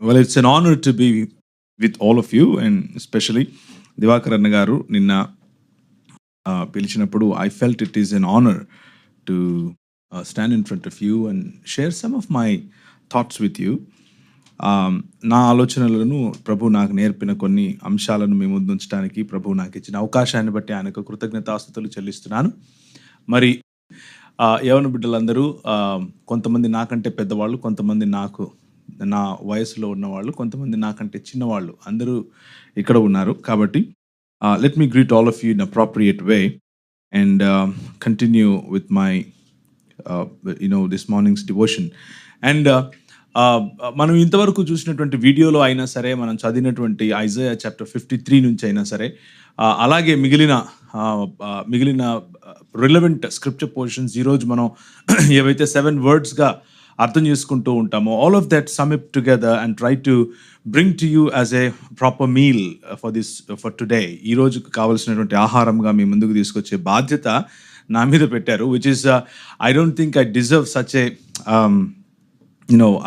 Well, it's an honor to be with all of you, and especially Divakar Anna garu నిన్న పిలిచినప్పుడు I felt it is an honor to stand in front of you and share some of my thoughts with you. నా ఆలోచనలను ప్రభు నాకు నేర్పిన కొన్ని అంశాలను మీ ముందు ఉంచడానికి ప్రభు నాకు ఇచ్చిన అవకాశాన్ని బట్టి ఆయనకు కృతజ్ఞతాస్తుతులు చెల్లిస్తున్నాను. మరి యవన బిడ్డలందరూ కొంతమంది నాకంటే పెద్దవాళ్ళు, కొంతమంది నా వయసులో ఉన్నవాళ్ళు, కొంతమంది నాకంటే చిన్నవాళ్ళు అందరూ ఇక్కడ ఉన్నారు. కాబట్టి let me greet all of you in appropriate way and continue with my this mornings devotion. And మనం ఇంతవరకు చూసినటువంటి వీడియోలో అయినా సరే, మనం చదివినటువంటి ఐజయా చాప్టర్ 53 నుంచి అయినా సరే, అలాగే మిగిలిన రిలవెంట్ స్క్రిప్చర్ పోర్షన్స్ ఈరోజు మనం ఏవైతే 7 వర్డ్స్గా అర్థం చేసుకుంటూ ఉంటామో, all of that sum it together and try to bring to you as a proper meal for today. ఈరోజుకు కావాల్సినటువంటి ఆహారంగా మీ ముందుకు తీసుకొచ్చే బాధ్యత నా మీద పెట్టారు, which is I don't think I deserve such a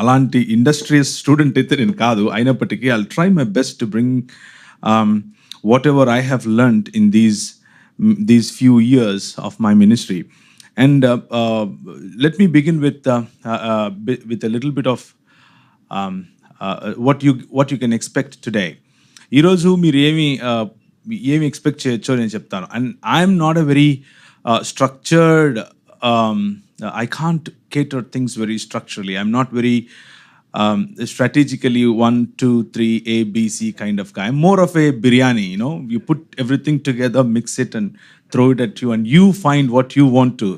అలాంటి ఇండస్ట్రియస్ స్టూడెంట్ అయితే నేను కాదు. అయినప్పటికీ I try my best to bring whatever I have learned in these few years of my ministry. And let me begin with a little bit of what you can expect today. ఈరోజు మీరు ఏమి expect చేయొచ్చో నేను చెప్తాను. And I'm not a very structured, I can't cater things very structurally. I'm not very strategically 1, 2, 3, A, B, C kind of guy. I'm more of a biryani, you put everything together, mix it and throw it at you and you find what you want to.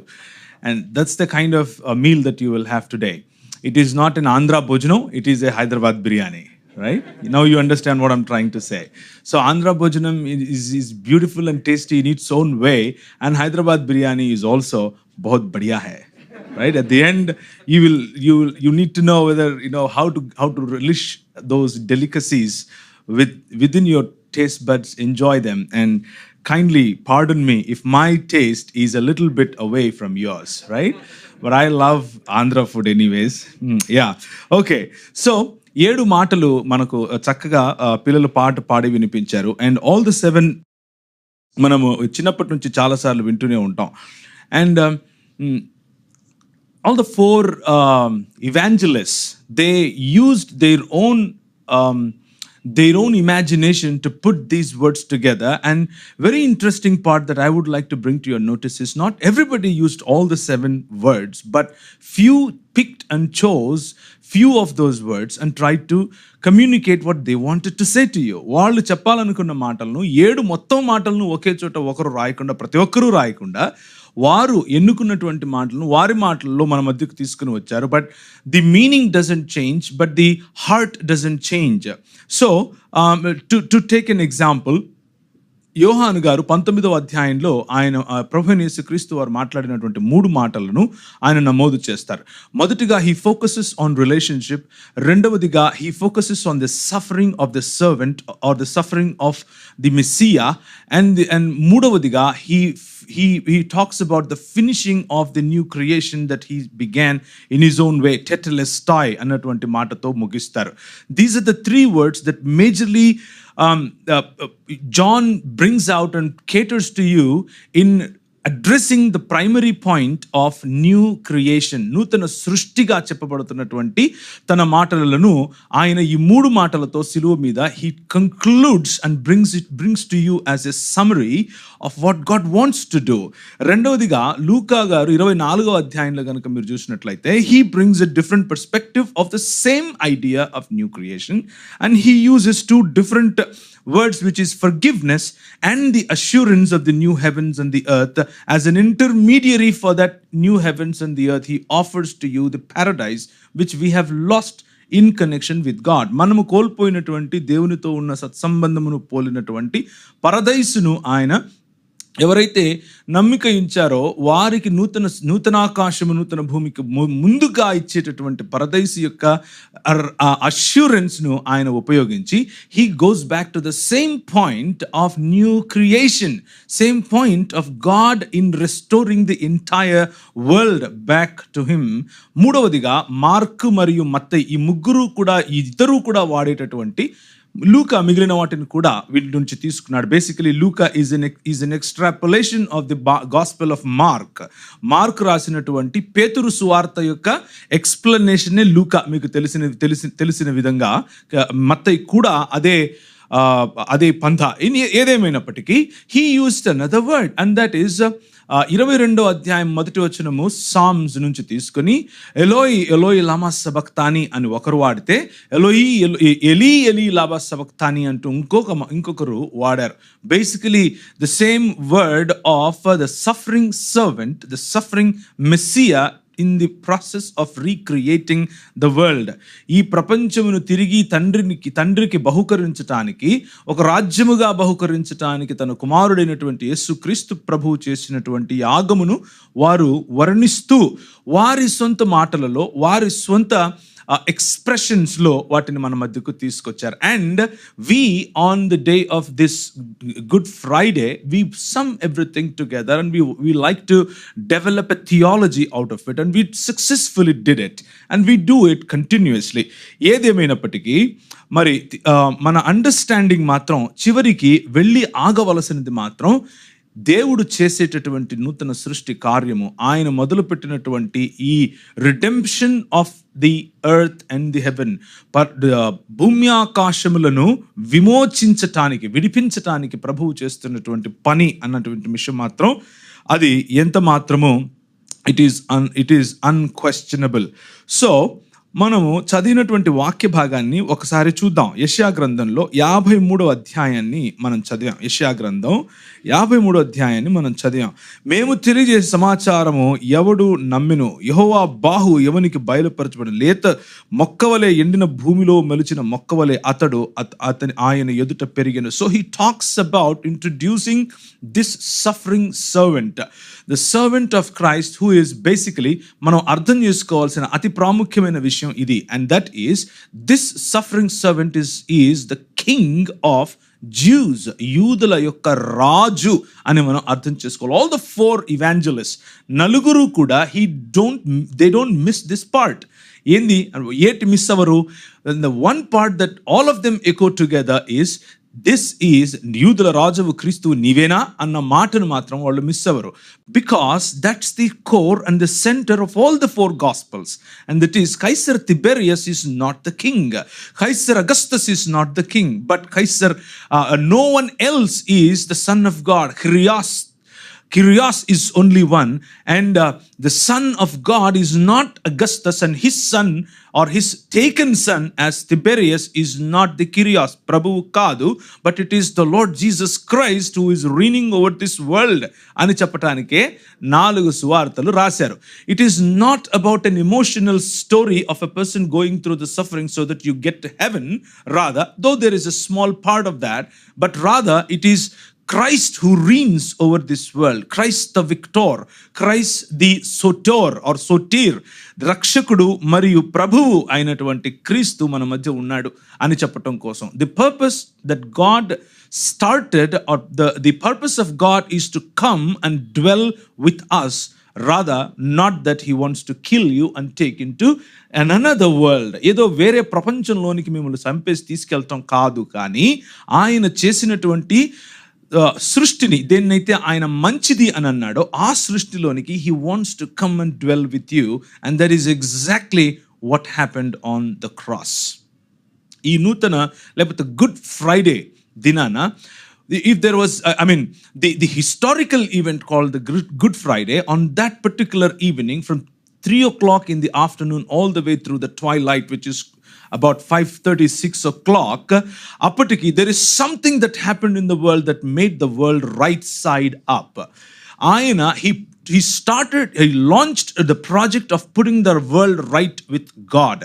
And that's the kind of meal that you will have today. It is not an Andhra Bhojano, it is a Hyderabad biryani, right? Now you understand what I'm trying to say. So Andhra Bhojanam is beautiful and tasty in its own way, and Hyderabad biryani is also bahut badhiya hai. Right at the end, you need to know whether how to relish those delicacies within your taste buds, enjoy them, and kindly pardon me if my taste is a little bit away from yours, right? But I love Andhra food anyways. Yeah, okay. So 7 మాటలు మనకు చక్కగా పిల్లలు పాట పాడి వినిపించారు. And all the 7 మనము చిన్నప్పటి నుంచి చాలాసార్లు వింటూనే ఉంటాం. And all the 4 evangelists, they used their own imagination to put these words together. And very interesting part that I would like to bring to your notice is not everybody used all the 7 words, but few picked and chose few of those words and tried to communicate what they wanted to say to you. వాళ్ళు చెప్పాలనుకున్న మాటలను 7 మొత్తం మాటలను ఒకే చోట ఒకరు రాయకుండా, ప్రతి ఒక్కరూ రాయకుండా, వారు ఎన్నుకున్నటువంటి మాటలను వారి మాటల్లో మన మధ్యకు తీసుకుని వచ్చారు. But the meaning doesn't change, but the heart doesn't change. So to take an example, యోహాను గారు 19వ అధ్యాయంలో ఆయన ప్రభువైన యేసుక్రీస్తు వారు మాట్లాడినటువంటి 3 మాటలను ఆయన నమోదు చేస్తారు. మొదటిగా హీ ఫోకసెస్ ఆన్ రిలేషన్షిప్, రెండవదిగా he focuses on the suffering of the servant or the suffering of the messiah, and మూడవదిగా he talks about the finishing of the new creation that he began in his own way, tetelestai అన్నటువంటి మాటతో ముగిస్తారు. These are the 3 words that majorly John brings out and caters to you in addressing the primary point of new creation. నూతన సృష్టిగా చెప్పబడుతున్నటువంటి తన మాటలను ఆయన ఈ 3 మాటలతో సిలువ మీద he concludes and brings to you as a summary of what God wants to do. రెండవదిగా లూకా గారు 24వ అధ్యాయంలో కనుక మీరు చూసినట్లయితే he brings a different perspective of the same idea of new creation, and he uses 2 different words, which is forgiveness and the assurance of the new heavens and the earth. As an intermediary for that new heavens and the earth, he offers to you the paradise which we have lost in connection with God. మనము కోల్పోయినటువంటి దేవునితో ఉన్న సత్సంబంధమును పోలినటువంటి పరదైసును ఆయన ఎవరైతే నమ్మిక ఉంచారో వారికి నూతనాకాశము నూతన భూమికి ముందుగా ఇచ్చేటటువంటి పరదైసు యొక్క అష్యూరెన్స్ను ఆయన ఉపయోగించి he goes back to the same point of new creation, same point of God in restoring the entire world back to him. మూడవదిగా మార్కు మరియు మత్తయి ఈ ముగ్గురు కూడా ఈ ఇద్దరు కూడా వాడేటటువంటి లూకా మిగిలిన వాటిని కూడా వీటి నుంచి తీసుకున్నాడు. బేసికలీ లూకా is an extrapolation of the gospel of Mark రాసినటువంటి పేతురు సువార్త యొక్క ఎక్స్ప్లెనేషనే లూకా మీకు తెలిసిన విధంగా. మత్తయి కూడా అదే పంథ. ఏదేమైనప్పటికీ he used another word and that is 22వ అధ్యాయం మొదటి వచనము సామ్స్ నుంచి తీసుకొని ఎలోయి ఎలోయి లామా సబక్తాని అని ఒకరు వాడితే ఎలీ ఎలీ లామా సబక్తాని అంటూ ఇంకొకరు వాడారు. Basically the same word of the suffering servant, the suffering Messiah in the process of recreating the world. ఈ ప్రపంచమును తిరిగి తండ్రికి బహుకరించటానికి, ఒక రాజ్యముగా బహుకరించటానికి తన కుమారుడైనటువంటి యేసుక్రీస్తు ప్రభువు చేసినటువంటి యాగమును వారు వర్ణిస్తూ వారి సొంత మాటలలో వారి సొంత ఎక్స్ప్రెషన్స్లో వాటిని మన మధ్యకు తీసుకొచ్చారు. And we on the day of this Good Friday we sum everything together and we like to develop a theology out of it and we successfully did it and we do it continuously. ఏదేమైనప్పటికీ మరి మన understanding మాత్రం చివరికి వెళ్ళి ఆగవలసినది మాత్రం దేవుడు చేసేటటువంటి నూతన సృష్టి కార్యము, ఆయన మొదలుపెట్టినటువంటి ఈ redemption of the earth and the haven, భూమి ఆకాశములను విడిపించటానికి ప్రభువు చేస్తున్నటువంటి పని అన్నటువంటి విషయం మాత్రం అది ఎంత మాత్రము ఇట్ ఈస్ అన్క్వశ్చనబుల్. సో మనము చదివినటువంటి వాక్య భాగాన్ని ఒకసారి చూద్దాం. యెషయా గ్రంథంలో 53వ అధ్యాయాన్ని మనం చదివాం. యెషయా గ్రంథం 53వ అధ్యాయాన్ని మనం చదివాం. మేము తెలియజేసే సమాచారము ఎవడు నమ్మెను, యెహోవా బాహు ఎవనికి బయలుపరచబడి, లేత మొక్కవలే ఎండిన భూమిలో మెలిచిన మొక్కవలే ఆయన ఎదుట పెరిగెను. So he talks about introducing this suffering servant, the servant of Christ, who is basically మనం అర్థం చేసుకోవాల్సిన అతి ప్రాముఖ్యమైన విషయం ఇది. And that is this suffering servant is the king of Jews, యూదుల యొక్క రాజు అని మనం అర్థం చేసుకోవాలి. ఆల్ ద 4 evangelists నలుగురు కూడా they don't miss this part. ఏటి miss hour? The one part that all of them echo together is this is యూదుల రాజువు క్రీస్తు నీవేనా అన్న మాటను మాత్రం వాళ్ళు మిస్ అవ్వరు. Because that's the core and the centre of all the 4 Gospels. And that is Caesar Tiberius is not the king, Caesar Augustus is not the king, but Caesar no one else is the son of God. Kyrios is only one, and the son of God is not Augustus, and his son or his taken son as Tiberius is not the Kyrios, Prabhu Kadu, but it is the Lord Jesus Christ who is reigning over this world ani cheppatanike 4 suvartalu rasaru. It is not about an emotional story of a person going through the suffering so that you get to heaven, rather, though there is a small part of that, but rather it is Christ who reigns over this world, Christ the victor, Christ the soter or sotir, రక్షకుడు మరియు ప్రభువు అయినటువంటి క్రీస్తు మన మధ్య ఉన్నాడు అని చెప్పటం కోసం. The purpose that God started, or the purpose of God is to come and dwell with us, rather not that he wants to kill you and take into another world. ఏదో వేరే ప్రపంచంలోనికి మిమ్మల్ని చంపేసి తీసుకెళ్తాం కాదు, కానీ ఆయన చేసినటువంటి సృష్టిని, దేన్నైతే ఆయన మంచిది అని అన్నాడో ఆ సృష్టిలోనికి he wants to come and dwell with you, and that is exactly what happened on the cross. ఈ నూతన లేకపోతే గుడ్ ఫ్రైడే దినాన, if there was the historical event called the Good Friday, on that particular evening from 3 o'clock in the afternoon all the way through the twilight, which is about 5:30, 6 o'clock, apatiki there is something that happened in the world that made the world right side up. Ayana he launched the project of putting the world right with God.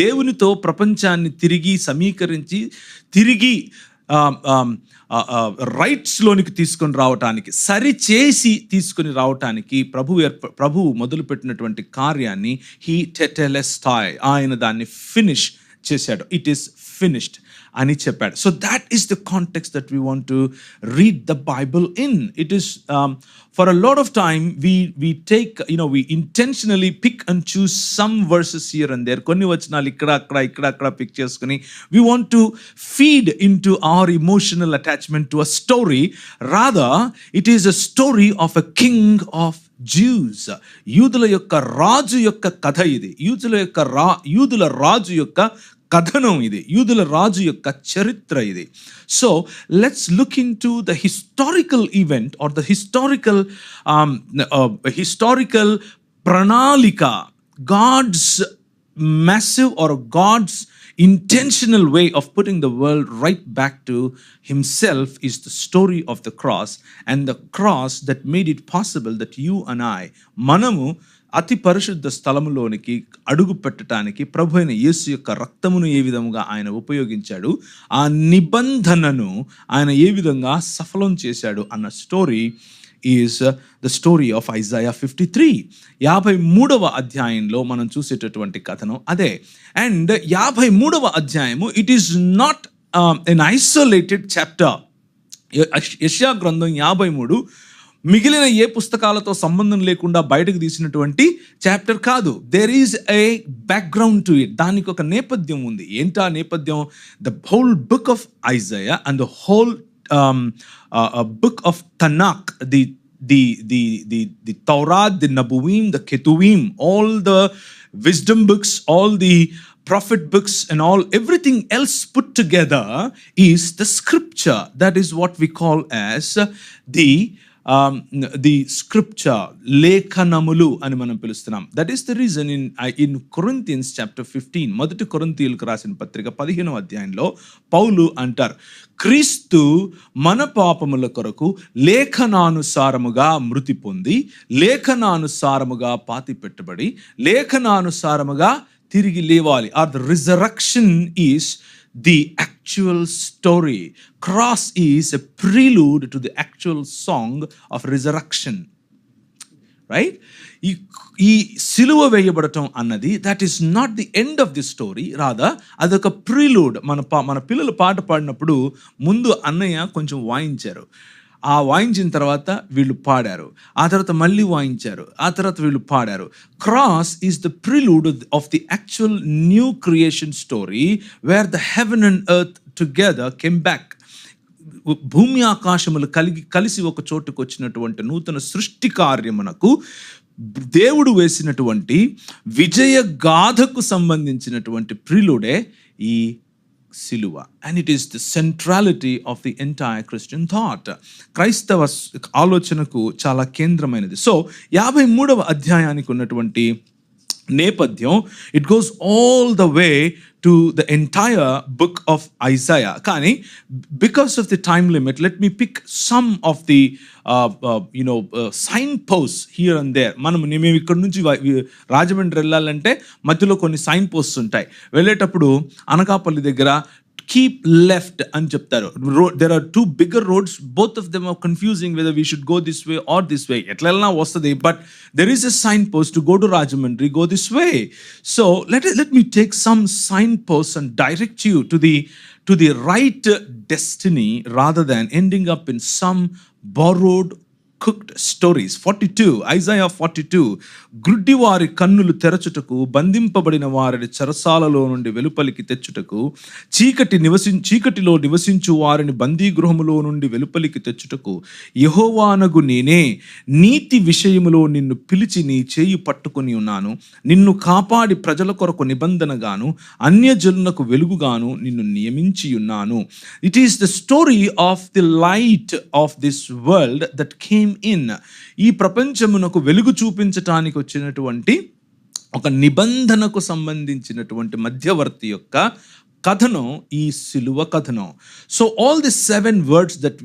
దేవునితో ప్రపంచాన్ని తిరిగి సమీకరించి తిరిగి రైట్స్లోనికి తీసుకొని రావటానికి, సరిచేసి తీసుకొని రావటానికి ప్రభువు మొదలుపెట్టినటువంటి కార్యాన్ని హీ టెటెలెస్టాయ్, ఆయన దాన్ని ఫినిష్ చేశాడు. ఇట్ ఈస్ ఫినిష్డ్ అని చెప్పాడు. So that is the context that we want to read the Bible in. It is for a lot of time we take, we intentionally pick and choose some verses here and there. కొన్ని వచనాలు ఇక్కడ pick చేసుకుని we want to feed into our emotional attachment to a story. Rather, it is a story of a king of Jews. యూదుల యొక్క రాజు యొక్క కథ ఇది. యూదుల రాజు యొక్క కథనం ఇది. యూదుల రాజు యొక్క చరిత్ర ఇది. So let's look into the historical event or the historical ప్రణాళిక. God's massive or God's intentional way of putting the world right back to himself is the story of the cross, and the cross that made it possible that you and I, మనము అతి పరిశుద్ధ స్థలములోనికి అడుగు పెట్టడానికి ప్రభు అయిన యేసు యొక్క రక్తమును ఏ విధముగా ఆయన ఉపయోగించాడు, ఆ నిబంధనను ఆయన ఏ విధంగా సఫలం చేశాడు అన్న story is the story of Isaiah 53. 53వ అధ్యాయంలో మనం చూసేటటువంటి కథనం అదే. అండ్ 53వ అధ్యాయము it is not an isolated chapter. యెషయా గ్రంథం 53 మిగిలిన ఏ పుస్తకాలతో సంబంధం లేకుండా బయటకు తీసినటువంటి చాప్టర్ కాదు. There is a background to it. దానికి ఒక నేపథ్యం ఉంది. ఏంటా నేపథ్యం? The whole book of Isaiah and the whole book of Tanakh, the Torah, the Nabuim, the Ketuvim, all the wisdom books, all the prophet books and all, everything else put together is the scripture. That is what we call as the scripture, లేఖనములు అని మనం పిలుస్తున్నాం. That is the reason in Corinthians chapter 15, మొదటి కొరింథీయులకు రాసిన పత్రిక 15వ అధ్యాయంలో పౌలు అంటారు, క్రీస్తు మన పాపముల కొరకు లేఖనానుసారముగా మృతి పొంది, లేఖనానుసారముగా పాతి పెట్టబడి, లేఖనానుసారముగా తిరిగి లేవాలి. Or the resurrection is the actual story. Cross is a prelude to the actual song of resurrection, right? ఈ సిలువ వేయబడటం అన్నది that is not the end of the story, rather అదొక prelude. మన పిల్లలు పాట పాడినప్పుడు ముందు అన్నయ్య కొంచెం వాయించారు, ఆ వాయించిన తర్వాత వీళ్ళు పాడారు, ఆ తర్వాత మళ్ళీ వాయించారు, ఆ తర్వాత వీళ్ళు పాడారు. Cross is the prelude of the actual new creation story where the heaven and earth together came back. భూమి ఆకాశములు కలిసి ఒక చోటుకు వచ్చినటువంటి నూతన సృష్టి కార్యమునకు దేవుడు వేసినటువంటి విజయ గాథకు సంబంధించినటువంటి ప్రిలూడే ఈ సిలువ. And it is the centrality of the entire Christian thought. క్రైస్తవ ఆలోచనకు చాలా కేంద్రమైనది. సో 53వ అధ్యాయానికి ఉన్నటువంటి నేపథ్యం, it goes all the way to the entire book of Isaiah. కానీ because of the time limit, let me pick some of the signpost here and there. మేము ఇక్కడ నుంచి రాజమండ్రి వెళ్ళాలంటే మధ్యలో కొన్ని సైన్ పోస్ట్స్ ఉంటాయి. వెళ్ళేటప్పుడు అనకాపల్లి దగ్గర keep left అని చెప్తారు. There are two bigger roads, both of them are confusing whether we should go this way or this way. ఎట్లా వెళ్ళినా వస్తుంది, but there is a signpost to go to Rajahmundry, go this way. So let me take some signposts and direct you to the right destiny rather than ending up in some borrowed cooked stories. 42, Isaiah 42, గ్రుడ్డి వారి కన్నులు తెరచుటకు, బంధింపబడిన వారిని చెరసాలలో నుండి వెలుపలికి తెచ్చుటకు, చీకటిలో నివసించు వారిని బందీగృహములో నుండి వెలుపలికి తెచ్చుటకు, యెహోవానగు నేనే నీతి విషయములో నిన్ను పిలిచి నీ చేయి పట్టుకొని ఉన్నాను, నిన్ను కాపాడి ప్రజల కొరకు నిబంధనగాను అన్యజనులకు వెలుగుగాను నిన్ను నియమించి ఉన్నాను. It is the story of the light of this world that came in. ఈ ప్రపంచమునకు వెలుగు చూపించటానికి వచ్చినటువంటి ఒక నిబంధనకు సంబంధించినటువంటి మధ్యవర్తి యొక్క కథనం ఈ సిలువ కథనం. So all the 7 words that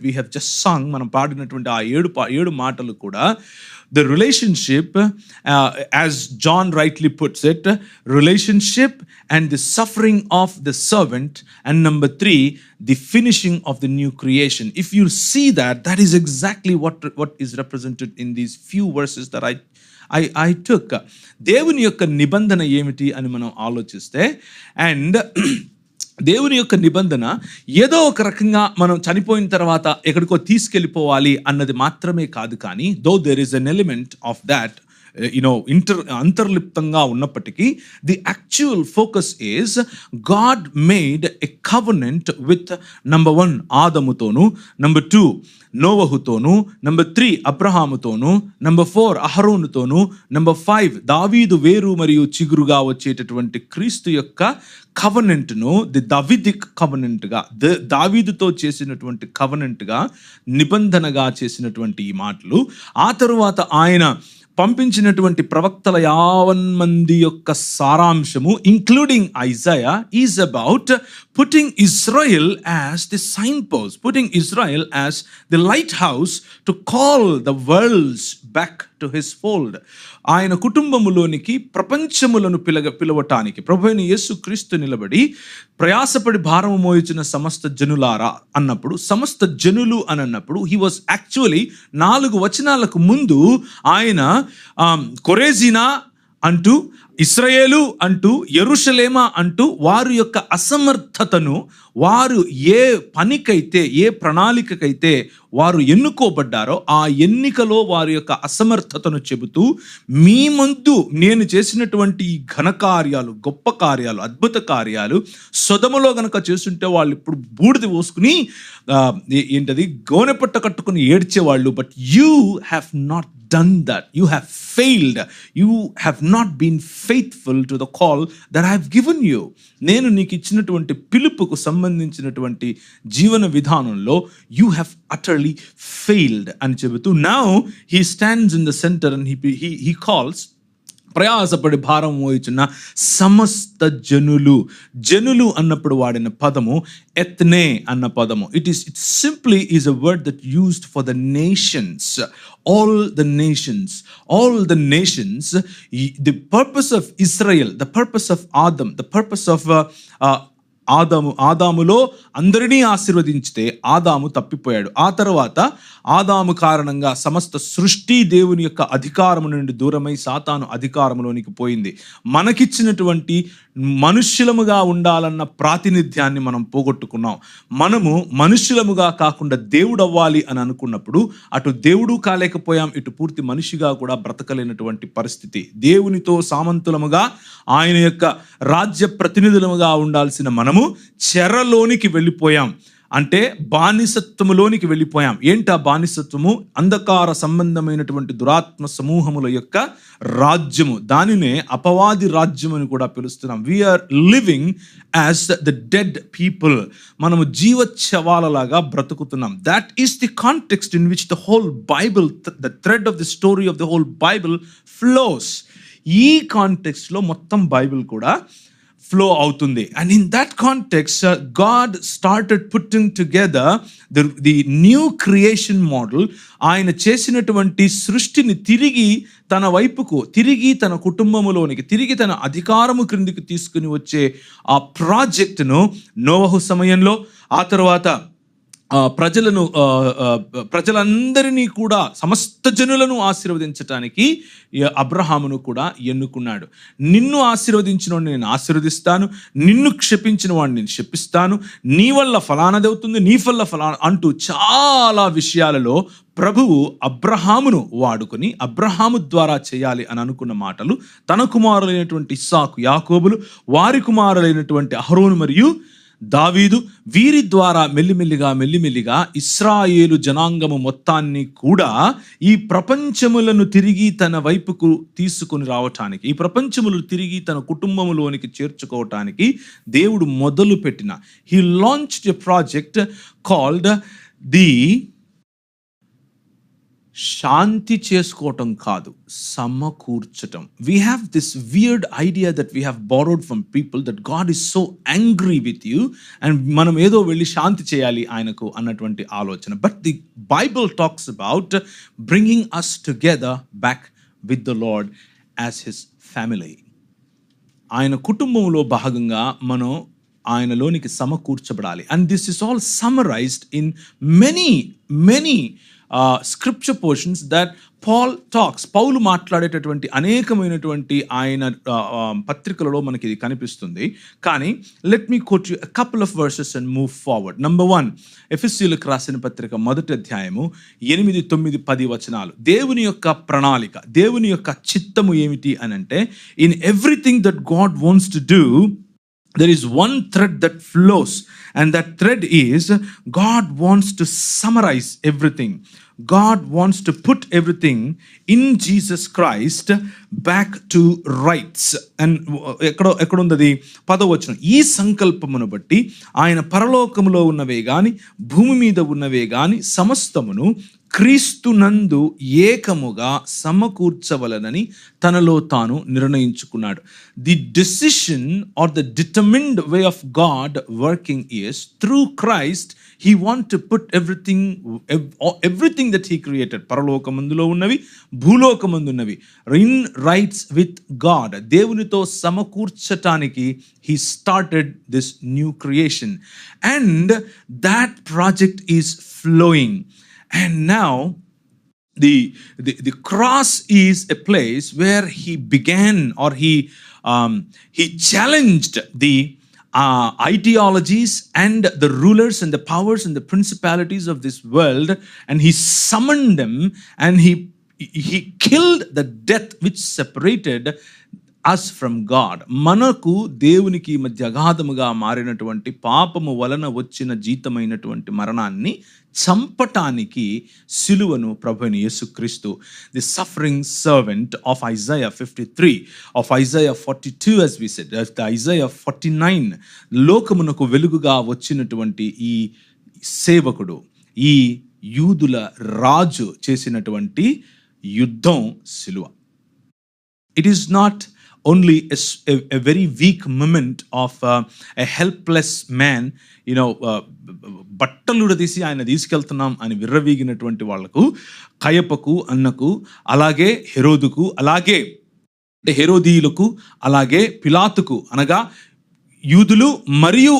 we have just sung, మనం పాడినటువంటి ఆ 7 మాటలు కూడా the relationship, as John rightly puts it, relationship and the suffering of the servant, and number 3, the finishing of the new creation. If you see that, that is exactly what is represented in these few verses that I took. దేవుని యొక్క నిబంధన ఏమిటి అని మనం ఆలోచిస్తే, and దేవుని యొక్క నిబంధన ఏదో ఒక రకంగా మనం చనిపోయిన తర్వాత ఎక్కడికో తీసుకెళ్ళిపోవాలి అన్నది మాత్రమే కాదు, కానీ though there is an element of that అంతర్లిప్తంగా ఉన్నప్పటికీ, the actual focus is God made a covenant with number 1 ఆదముతోను, నంబర్ 2 నోవహుతోను, నంబర్ 3 అబ్రహాముతోను, నంబర్ 4 అహరోనుతోను, నంబర్ 5 దావీదు వేరు మరియు చిగురుగా వచ్చేటటువంటి క్రీస్తు యొక్క కవెనెంట్ను ది దావిదిక్ కవెనెంట్గా, దావీదుతో చేసినటువంటి కవెనెంట్గా, నిబంధనగా చేసినటువంటి ఈ మాటలు. ఆ తరువాత ఆయన పంపించినటువంటి ప్రవక్తల 50 మంది యొక్క సారాంశము, including Isaiah, is about putting Israel as the signpost, putting Israel as the lighthouse to call the worlds back to his fold. ఆయన కుటుంబములోనికి ప్రపంచములను పిలవటానికి ప్రభువైన యేసుక్రీస్తు నిలబడి, ప్రయాసపడి భారము మోయుచున్న సమస్త జనులారా అన్నప్పుడు, సమస్త జనులు అని అన్నప్పుడు, హీ వాజ్ యాక్చువల్లీ 4 వచనాలకు ముందు ఆయన కొరేజినా అంటూ, ఇశ్రాయేలు అంటూ, యెరూషలేమా అంటూ వారి యొక్క అసమర్థతను, వారు ఏ పనికైతే, ఏ ప్రణాళికకైతే వారు ఎన్నుకోబడ్డారో ఆ ఎన్నికలో వారి యొక్క అసమర్థతను చెబుతూ, మీ ముందు నేను చేసినటువంటి ఈ ఘనకార్యాలు, గొప్ప కార్యాలు, అద్భుత కార్యాలు సొదొమలో గనక చేస్తుంటే వాళ్ళు ఇప్పుడు బూడిద పోసుకుని ఏంటది గోనెపట్ట కట్టుకుని ఏడ్చేవాళ్ళు. But you have not done that. You have failed. You have not been faithful to the call that I have given you. నేను నీకు ఇచ్చినటువంటి పిలుపుకు సంబంధించినటువంటి జీవన విధానంలో you have utterly failed అని చెబుతూ, now he stands in the center and he calls, ప్రయాసపడి భారం మోయుచున్న సమస్త జనులు. జనులు అన్నప్పుడు వాడిన పదము ఎత్నే అన్న పదము. It simply is a word that used for the nations. All the nations. The purpose of Israel, the purpose of Adam, the purpose of ఆదాములో అందరినీ ఆశీర్వదించితే ఆదాము తప్పిపోయాడు. ఆ తర్వాత ఆదాము కారణంగా సమస్త సృష్టి దేవుని యొక్క అధికారము నుండి దూరమై సాతాను అధికారంలోనికి పోయింది. మనకిచ్చినటువంటి మనుష్యులముగా ఉండాలన్న ప్రాతినిధ్యాన్ని మనం పోగొట్టుకున్నాం. మనము మనుష్యులముగా కాకుండా దేవుడు అవ్వాలి అని అనుకున్నప్పుడు అటు దేవుడు కాలేకపోయాం, ఇటు పూర్తి మనిషిగా కూడా బ్రతకలేనటువంటి పరిస్థితి. దేవునితో సామంతులముగా, ఆయన యొక్క రాజ్య ప్రతినిధులముగా ఉండాల్సిన మనము చెరలోనికి వెళ్ళిపోయాం. అంటే బానిసత్వములోనికి వెళ్ళిపోయాం. ఏంటా బానిసత్వము? అంధకార సంబంధమైనటువంటి దురాత్మ సమూహముల యొక్క రాజ్యము. దానినే అపవాది రాజ్యం అని కూడా పిలుస్తున్నాం. We are living as the dead people. మనము జీవచ్చవాలలాగా బ్రతుకుతున్నాం. That is the context in which the whole Bible, the thread of the story of the whole Bible flows. ఈ కాంటెక్స్ట్లో మొత్తం బైబిల్ కూడా ఫ్లో అవుతుంది. And in that context God started putting together the new creation model. ఆయన చేసినటువంటి సృష్టిని తిరిగి తన వైపుకు, తిరిగి తన కుటుంబములోనికి, తిరిగి తన అధికారము క్రిందికి తీసుకుని వచ్చే ఆ ప్రాజెక్టును నోవహు సమయంలో, ఆ తర్వాత ప్రజలందరినీ కూడా, సమస్త జనులను ఆశీర్వదించటానికి అబ్రహామును కూడా ఎన్నుకున్నాడు. నిన్ను ఆశీర్వదించిన వాడిని నేను ఆశీర్వదిస్తాను, నిన్ను క్షపించిన వాడిని నేను శపిస్తాను, నీ వల్ల ఫలానదవుతుంది, నీ వల్ల ఫలానా అంటూ చాలా విషయాలలో ప్రభువు అబ్రహామును వాడుకొని అబ్రహాము ద్వారా చేయాలి అని అనుకున్న మాటలు తన కుమారులైనటువంటి ఇస్సాకు, యాకోబులు, వారి కుమారులైనటువంటి అహరోను మరియు దావీదు, వీరి ద్వారా మెల్లిమెల్లిగా ఇశ్రాయేలు జనాంగము మొత్తాన్ని కూడా ఈ ప్రపంచములను తిరిగి తన వైపుకు తీసుకుని రావటానికి, ఈ ప్రపంచములు తిరిగి తన కుటుంబములోనికి చేర్చుకోవటానికి దేవుడు మొదలు పెట్టిన, he launched a project called the శాంతి చేసుకోవటం కాదు, సమకూర్చటం. We have this weird idea that we have borrowed from people that God is so angry with you and మనం ఏదో వెళ్ళి శాంతి చేయాలి ఆయనకు అన్నటువంటి ఆలోచన. But the Bible talks about bringing us together back with the Lord as his family. ఆయన కుటుంబంలో భాగంగా మనం ఆయనలోనికి సమకూర్చబడాలి. And this is all summarised in many scripture portions that Paul talks. పౌలు మాట్లాడేటటువంటి అనేకమైనటువంటి ఆయన పత్రికలలో మనకి ఇది కనిపిస్తుంది. కానీ let me quote you a couple of verses and move forward. Number 1, ఎఫెసీయులకు రాసిన పత్రిక 1వ అధ్యాయము 8, 9, 10 వచనాలు. దేవుని యొక్క ప్రణాళిక, దేవుని యొక్క చిత్తము ఏమిటి అనంటే, in everything that God wants to do, there is one thread that flows, and that thread is God wants to summarize everything. God wants to put everything in Jesus Christ back to rights. And ఎక్కడుంది 10వ వచనం, ఈ సంకల్పమును బట్టి ఆయన పరలోకములో ఉన్నవే గాని భూమి మీద ఉన్నవే గాని సమస్తమును క్రీస్తునందు ఏకముగా సమకూర్చవలనని తనలో తాను నిర్ణయించుకున్నాడు. The decision or the determined way of God working is through Christ he want to put everything that he created, పరలోకమందులో ఉన్నవి భూలోకమందున్నవి, ఇన్ రైట్స్ విత్ గాడ్, దేవునితో సమకూర్చటానికి he started this new creation, and that project is flowing. And now the cross is a place where he began, or he challenged the ideologies and the rulers and the powers and the principalities of this world, and he summoned them, and he killed the death which separated us from God. మనకు దేవునికి మధ్య అగాధముగా మారినటువంటి పాపము వలన వచ్చిన జీతమైనటువంటి మరణాన్ని చంపటానికి సిలువను ప్రభువైన యేసుక్రీస్తు, the suffering servant of Isaiah 53, of Isaiah 42 as we said, Isaiah 49, లోకమునకు వెలుగుగా వచ్చినటువంటి ఈ సేవకుడు, ఈ యూదుల రాజు చేసినటువంటి యుద్ధం సిలువ. It is not only a very weak moment of a helpless man, బట్టలు తీసి ఆయన తీసుకెళ్తున్నాం అని విర్రవీగినటువంటి వాళ్లకు, కయపకు, అన్నకు, అలాగే హెరోదుకు, అలాగే హెరోదీయులకు, అలాగే పిలాతుకు, అనగా యూదులు మరియు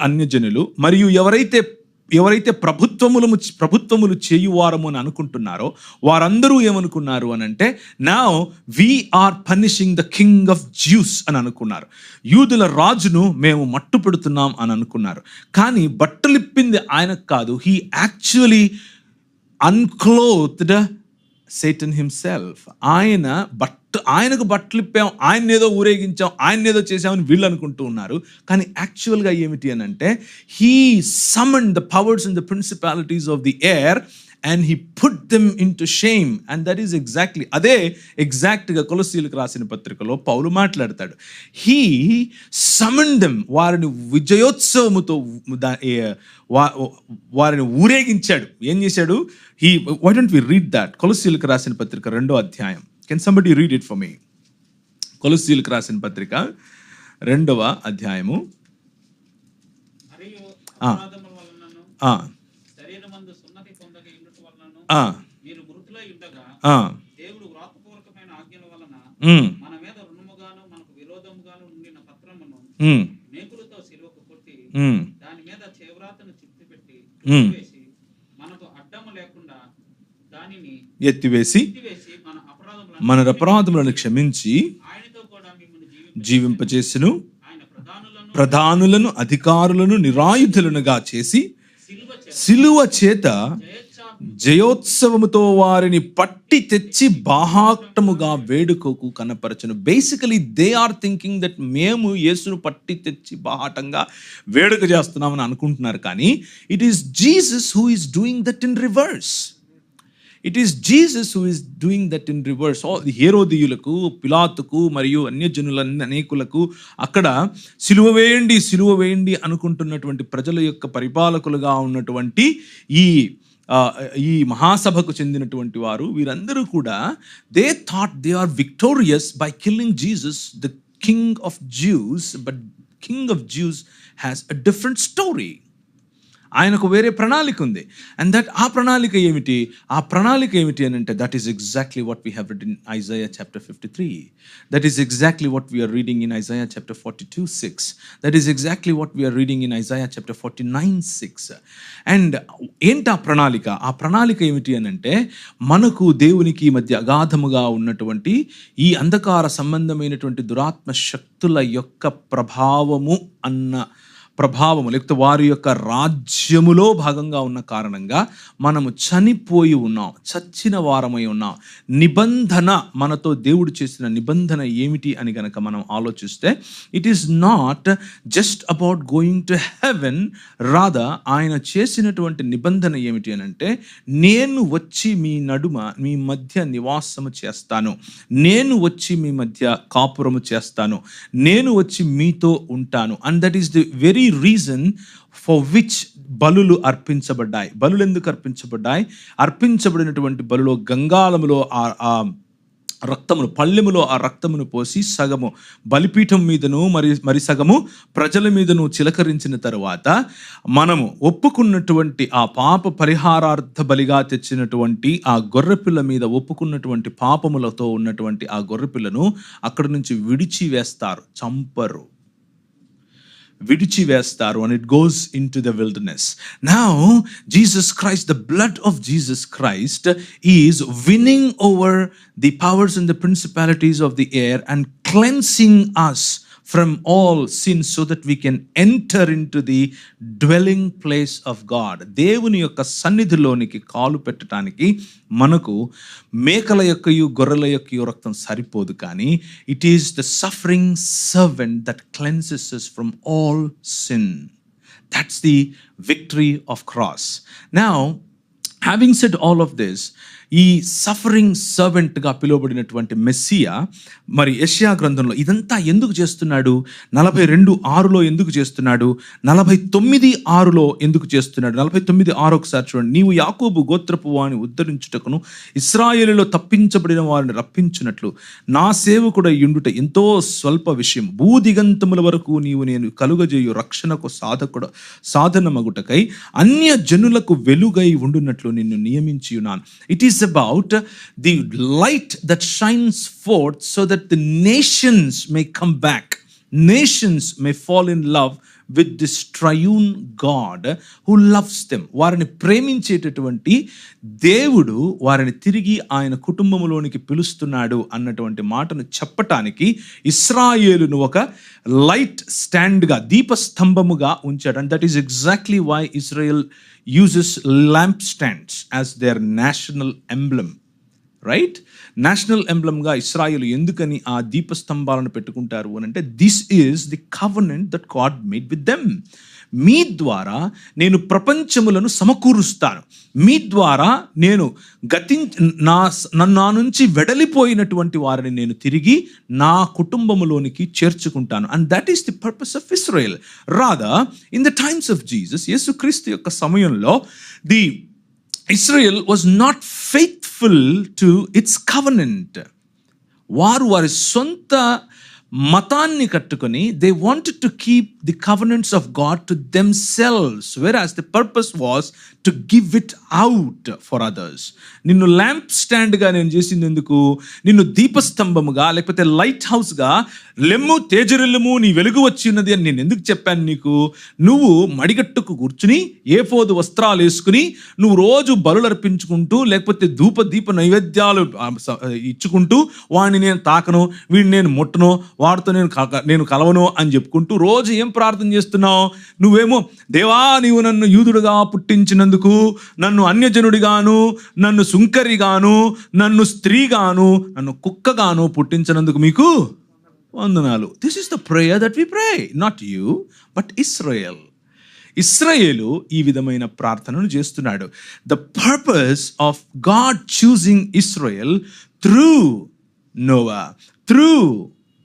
అన్యజనులు, మరియు ఎవరైతే ప్రభుత్వములు చేయువారము అని అనుకుంటున్నారో వారందరూ ఏమనుకున్నారు అని అంటే, now we are punishing the king of Jews అని అనుకున్నారు. యూదుల రాజును మేము మట్టు పెడుతున్నాం అని అనుకున్నారు. కానీ బట్టలిప్పింది ఆయనకు కాదు. He actually unclothed Satan himself. ఆయనకు బట్టలు ఇప్పాం, ఆయన ఏదో ఊరేగించాం, ఆయన ఏదో చేసామని వీళ్ళు అనుకుంటూ ఉన్నారు. కానీ యాక్చువల్గా ఏమిటి అని అంటే, he summoned the powers and the principalities of the air and he put them into shame. And that is అదే ఎగ్జాక్ట్గా కొలస్సీలకు రాసిన పత్రికలో పౌలు మాట్లాడతాడు. He summoned them, వారిని విజయోత్సవముతో వారిని ఊరేగించాడు. ఏం చేశాడు? Why don't we read that? కొలస్సీలకు రాసిన పత్రిక 2వ అధ్యాయం. Can somebody read it for me? కొలస్సీలకు రాసిన పత్రిక 2వ అధ్యాయము. మీరు మృతులై ఉండగా దేవుడు వ్రాతపూర్వకమైన ఆజ్ఞల వలన మన మీద రుణముగాను మనకు విరోధముగాను ఉండిన పత్రమును మేకులతో సిలువకు కొట్టి దాని మీద చేవ్రాతను చిత్తిపెట్టి వేసి మనకు అడ్డము లేకుండా దానిని ఎత్తివేసి మన అపరాధములను క్షమించి ఆయనతో కూడా మిమ్మల్ని జీవింపచేసెను. ఆయన ప్రధానులను అధికారులను నిరాయుధులనుగా చేసి సిలువ చేత జయోత్సవముతో వారిని పట్టి తెచ్చి బాహాటముగా వేడుకకు కనపరచను. Basically they are thinking that మేము యేసును పట్టి తెచ్చి బాహాటంగా వేడుక చేస్తున్నామని అనుకుంటున్నారు. కానీ it is Jesus who is doing that in reverse. It is Jesus who is doing that in reverse. హేరోదీయులకు, పిలాతుకు మరియు అన్యజనుల అనేకులకు అక్కడ సిలువ వేయండి అనుకుంటున్నటువంటి ప్రజల యొక్క పరిపాలకులుగా ఉన్నటువంటి ఈ ఈ మహాసభకు చెందినటువంటి వారు వీరందరూ కూడా they thought they are victorious by killing Jesus the king of Jews. But king of Jews has a different story. ఆయనకు వేరే ప్రణాళిక ఉంది. అండ్ దట్ ఆ ప్రణాళిక ఏమిటి అని అంటే that is exactly what we have written in Isaiah chapter 53. That is exactly what we are reading in Isaiah chapter 42:6. That is exactly what we are reading in Isaiah chapter 49:6. And ఏంటి ఆ ప్రణాళిక ఏమిటి అని అంటే మనకు దేవునికి మధ్య అగాధముగా ఉన్నటువంటి ఈ అంధకార సంబంధమైనటువంటి దురాత్మ శక్తుల యొక్క ప్రభావము లేకపోతే వారి యొక్క రాజ్యములో భాగంగా ఉన్న కారణంగా మనము చనిపోయి ఉన్నాం, చచ్చిన వారమై ఉన్నాం. నిబంధన, మనతో దేవుడు చేసిన నిబంధన ఏమిటి అని గనక మనం ఆలోచిస్తే it is not just about going to heaven. Rather ఆయన చేసినటువంటి నిబంధన ఏమిటి అని అంటే నేను వచ్చి మీ నడుమ మీ మధ్య నివాసము చేస్తాను, నేను వచ్చి మీ మధ్య కాపురము చేస్తాను, నేను వచ్చి మీతో ఉంటాను. And that is the very reason for which బలులు అర్పించబడ్డాయి. బలులు ఎందుకు అర్పించబడినటువంటి బలులో గంగాళములో ఆ రక్తమును, పళ్ళెములో ఆ రక్తమును పోసి సగము బలిపీఠం మీదను మరి సగము ప్రజల మీదను చిలకరించిన తరువాత మనము ఒప్పుకున్నటువంటి ఆ పాప పరిహారార్థ బలిగా తెచ్చినటువంటి ఆ గొర్రెపిల్ల మీద ఒప్పుకున్నటువంటి పాపములతో ఉన్నటువంటి ఆ గొర్రెపిల్లను అక్కడి నుంచి విడిచివేస్తారు, చంపరు, విడిచివేస్తారు. and it goes into the wilderness. Now Jesus Christ, the blood of Jesus Christ is winning over the powers and the principalities of the air and cleansing us from all sin so that we can enter into the dwelling place of God. దేవుని యొక్క సన్నిధిలోనికి కాలు పెట్టడానికి మనకు మేకల యొక్కయు గొర్రెల యొక్కయు రక్తం సరిపోదు, కానీ it is the suffering servant that cleanses us from all sin. That's the victory of cross. Now, having said all of this, ఈ సఫరింగ్ సర్వెంట్గా పిలువబడినటువంటి మెస్సియా మరి యెషయా గ్రంథంలో ఇదంతా ఎందుకు చేస్తున్నాడు? 42:6 ఎందుకు చేస్తున్నాడు? 49:6 ఎందుకు చేస్తున్నాడు? 49:6 ఒకసారి చూడండి. నీవు యాకోబు గోత్రపు వారిని ఉద్ధరించుటకును ఇశ్రాయేలులో తప్పించబడిన వారిని రప్పించునట్లు నా సేవకుడై యుండుట ఎంతో స్వల్ప విషయం. భూదిగంతముల వరకు నేను కలుగజేయు రక్షణకు సాధనమగుటకై అన్య జనులకు వెలుగై ఉండునట్లు నిన్ను నియమించి ఉన్నాను. It is about the light that shines forth so that the nations may come back. Nations may fall in love with this triune God who loves them. వారిని ప్రేమించేటటువంటి దేవుడు వారిని తిరిగి ఆయన కుటుంబంలోనికి పిలుస్తున్నాడు అన్నటువంటి మాటను చెప్పటానికి ఇశ్రాయేలును ఒక లైట్ స్టాండ్గా, దీపస్తంభముగా ఉంచాడు. And that is exactly why Israel uses lampstands as their national emblem, right? National ఎంబ్లమ్గా ఇశ్రాయేలు ఎందుకని ఆ దీపస్తంభాలను పెట్టుకుంటారు అని అంటే this is the covenant that God made with them. మీ ద్వారా నేను ప్రపంచములను సమకూరుస్తాను, మీ ద్వారా నేను నా నుంచి వెడలిపోయినటువంటి వారిని నేను తిరిగి నా కుటుంబములోనికి చేర్చుకుంటాను. And that is the purpose of Israel. Rather in the times of Jesus, యేసుక్రీస్తు యొక్క సమయంలో the Israel was not faithful to its covenant. వారి సొంత మతాన్ని కట్టుకొని they wanted to keep the covenants of God to themselves, whereas the purpose was to give it out for others. నిన్ను lamp స్టాండ్గా నేను చేసింది ఎందుకు? నిన్ను దీపస్తంభముగా లేకపోతే లైట్ హౌస్గా లెమ్ము తేజరిల్లుము నీ వెలుగు వచ్చి ఉన్నది అని నేను ఎందుకు చెప్పాను నీకు? నువ్వు మడిగట్టుకు కూర్చుని ఏఫోదు వస్త్రాలు వేసుకుని నువ్వు రోజు బలులు అర్పించుకుంటూ లేకపోతే దీప నైవేద్యాలు ఇచ్చుకుంటూ వాడిని నేను తాకను, వీడిని నేను ముట్టను, వాడితో నేను కలవను అని చెప్పుకుంటూ రోజు ఏం ప్రార్థన చేస్తున్నావు? నువ్వేమో దేవా నీవు నన్ను యూదుడుగా పుట్టించినందుకు, నన్ను అన్యజనుడిగాను, నన్ను సుంకరిగాను, నన్ను స్త్రీగాను, నన్ను కుక్కగాను పుట్టించినందుకు మీకు వందనాలు. This is the prayer that we pray, not you but Israel. ఇస్రాయేలు ఈ విధమైన ప్రార్థనను చేస్తున్నాడు. The purpose of God choosing Israel through Noah, through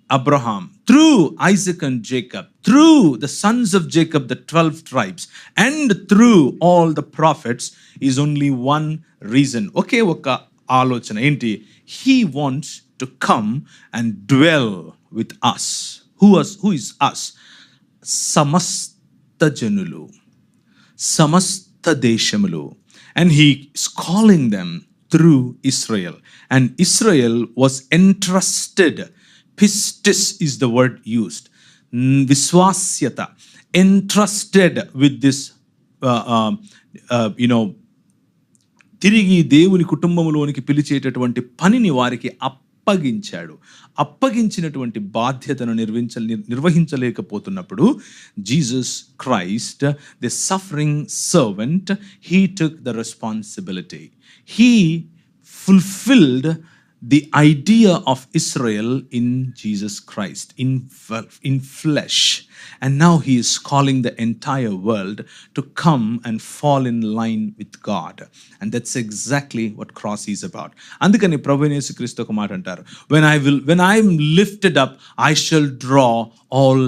Abraham, through Isaac and Jacob, through the sons of Jacob, the 12 tribes, and through all the prophets is only one reason. Okay, oka alochana enti, he wants to come and dwell with us. Who is us? Samasta janulu, samasta deshamulo, and he is calling them through Israel. And Israel was entrusted. Pistis is the word used. Viswasyata, entrusted with this, తిరిగి దేవుని కుటుంబంలోనికి పిలిచేటటువంటి పనిని వారికి అప్పగించాడు. అప్పగించినటువంటి బాధ్యతను నిర్వహించలేకపోతున్నప్పుడు Jesus Christ, the suffering servant, he took the responsibility. He fulfilled the idea of Israel in Jesus Christ, in flesh. And now he is calling the entire world to come and fall in line with God. And that's exactly what cross is about. Andukani Prabhu Yesu Kristo oka మాట అంటారు, when I am lifted up, I shall draw all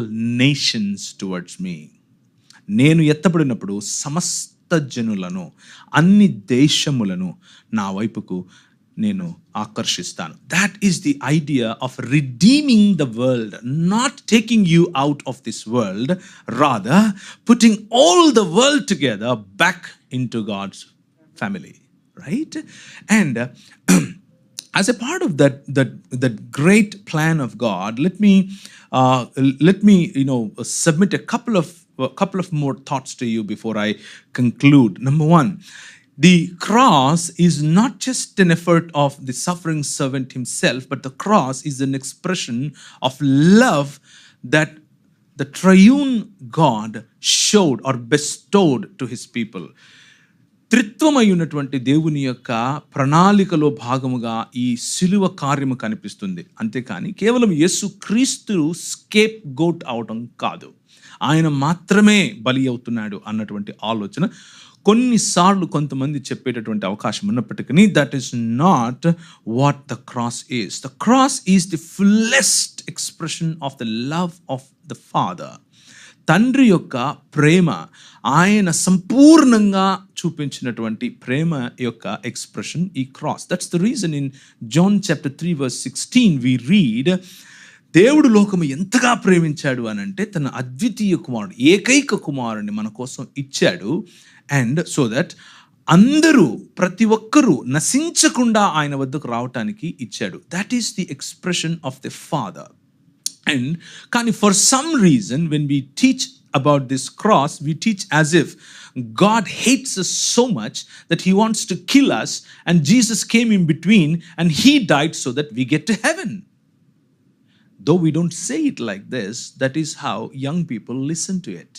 nations towards me. నేను ఎత్తబడినప్పుడు సమస్త జనులను, అన్ని దేశములను నా వైపుకు నేను ఆకర్షిస్తాను. That is the idea of redeeming the world, not taking you out of this world, rather putting all the world together back into God's family, right? And as a part of that great plan of God, let me submit a couple of more thoughts to you before I conclude. Number one, the cross is not just an effort of the suffering servant himself, but the cross is an expression of love that the triune God showed or bestowed to his people. త్రిత్వమై ఉన్నటువంటి దేవుని యొక్క ప్రణాళికలో భాగముగా ఈ సిలువ కార్యము కనిపిస్తుంది. అంతేకాని కేవలం యేసు క్రీస్తు స్కేప్ గోట్ అవటం కాదు, ఆయన మాత్రమే బలి అవుతున్నాడు అన్నటువంటి ఆలోచన కొన్నిసార్లు కొంతమంది చెప్పేటటువంటి అవకాశం ఉన్నప్పటికీ that is not what the cross is. The cross is the fullest expression of the love of the father. తండ్రి యొక్క ప్రేమ, ఆయన సంపూర్ణంగా చూపించినటువంటి ప్రేమ యొక్క ఎక్స్ప్రెషన్ ఈ cross. That's the reason in John chapter 3 verse 16 we read, దేవుడు లోకము ఎంతగా ప్రేమించాడు అని అంటే తన అద్వితీయ కుమారుడు, ఏకైక కుమారుని మన కోసం ఇచ్చాడు. అండ్ సో దట్ అందరూ, ప్రతి ఒక్కరూ నశించకుండా ఆయన వద్దకు రావటానికి ఇచ్చాడు. That is the expression of the Father. And కానీ for some reason when we teach about this cross, we teach as if God hates us so much that he wants to kill us, and Jesus came in between and he died so that we get to heaven. Though we don't say it like this, that is how young people listen to it.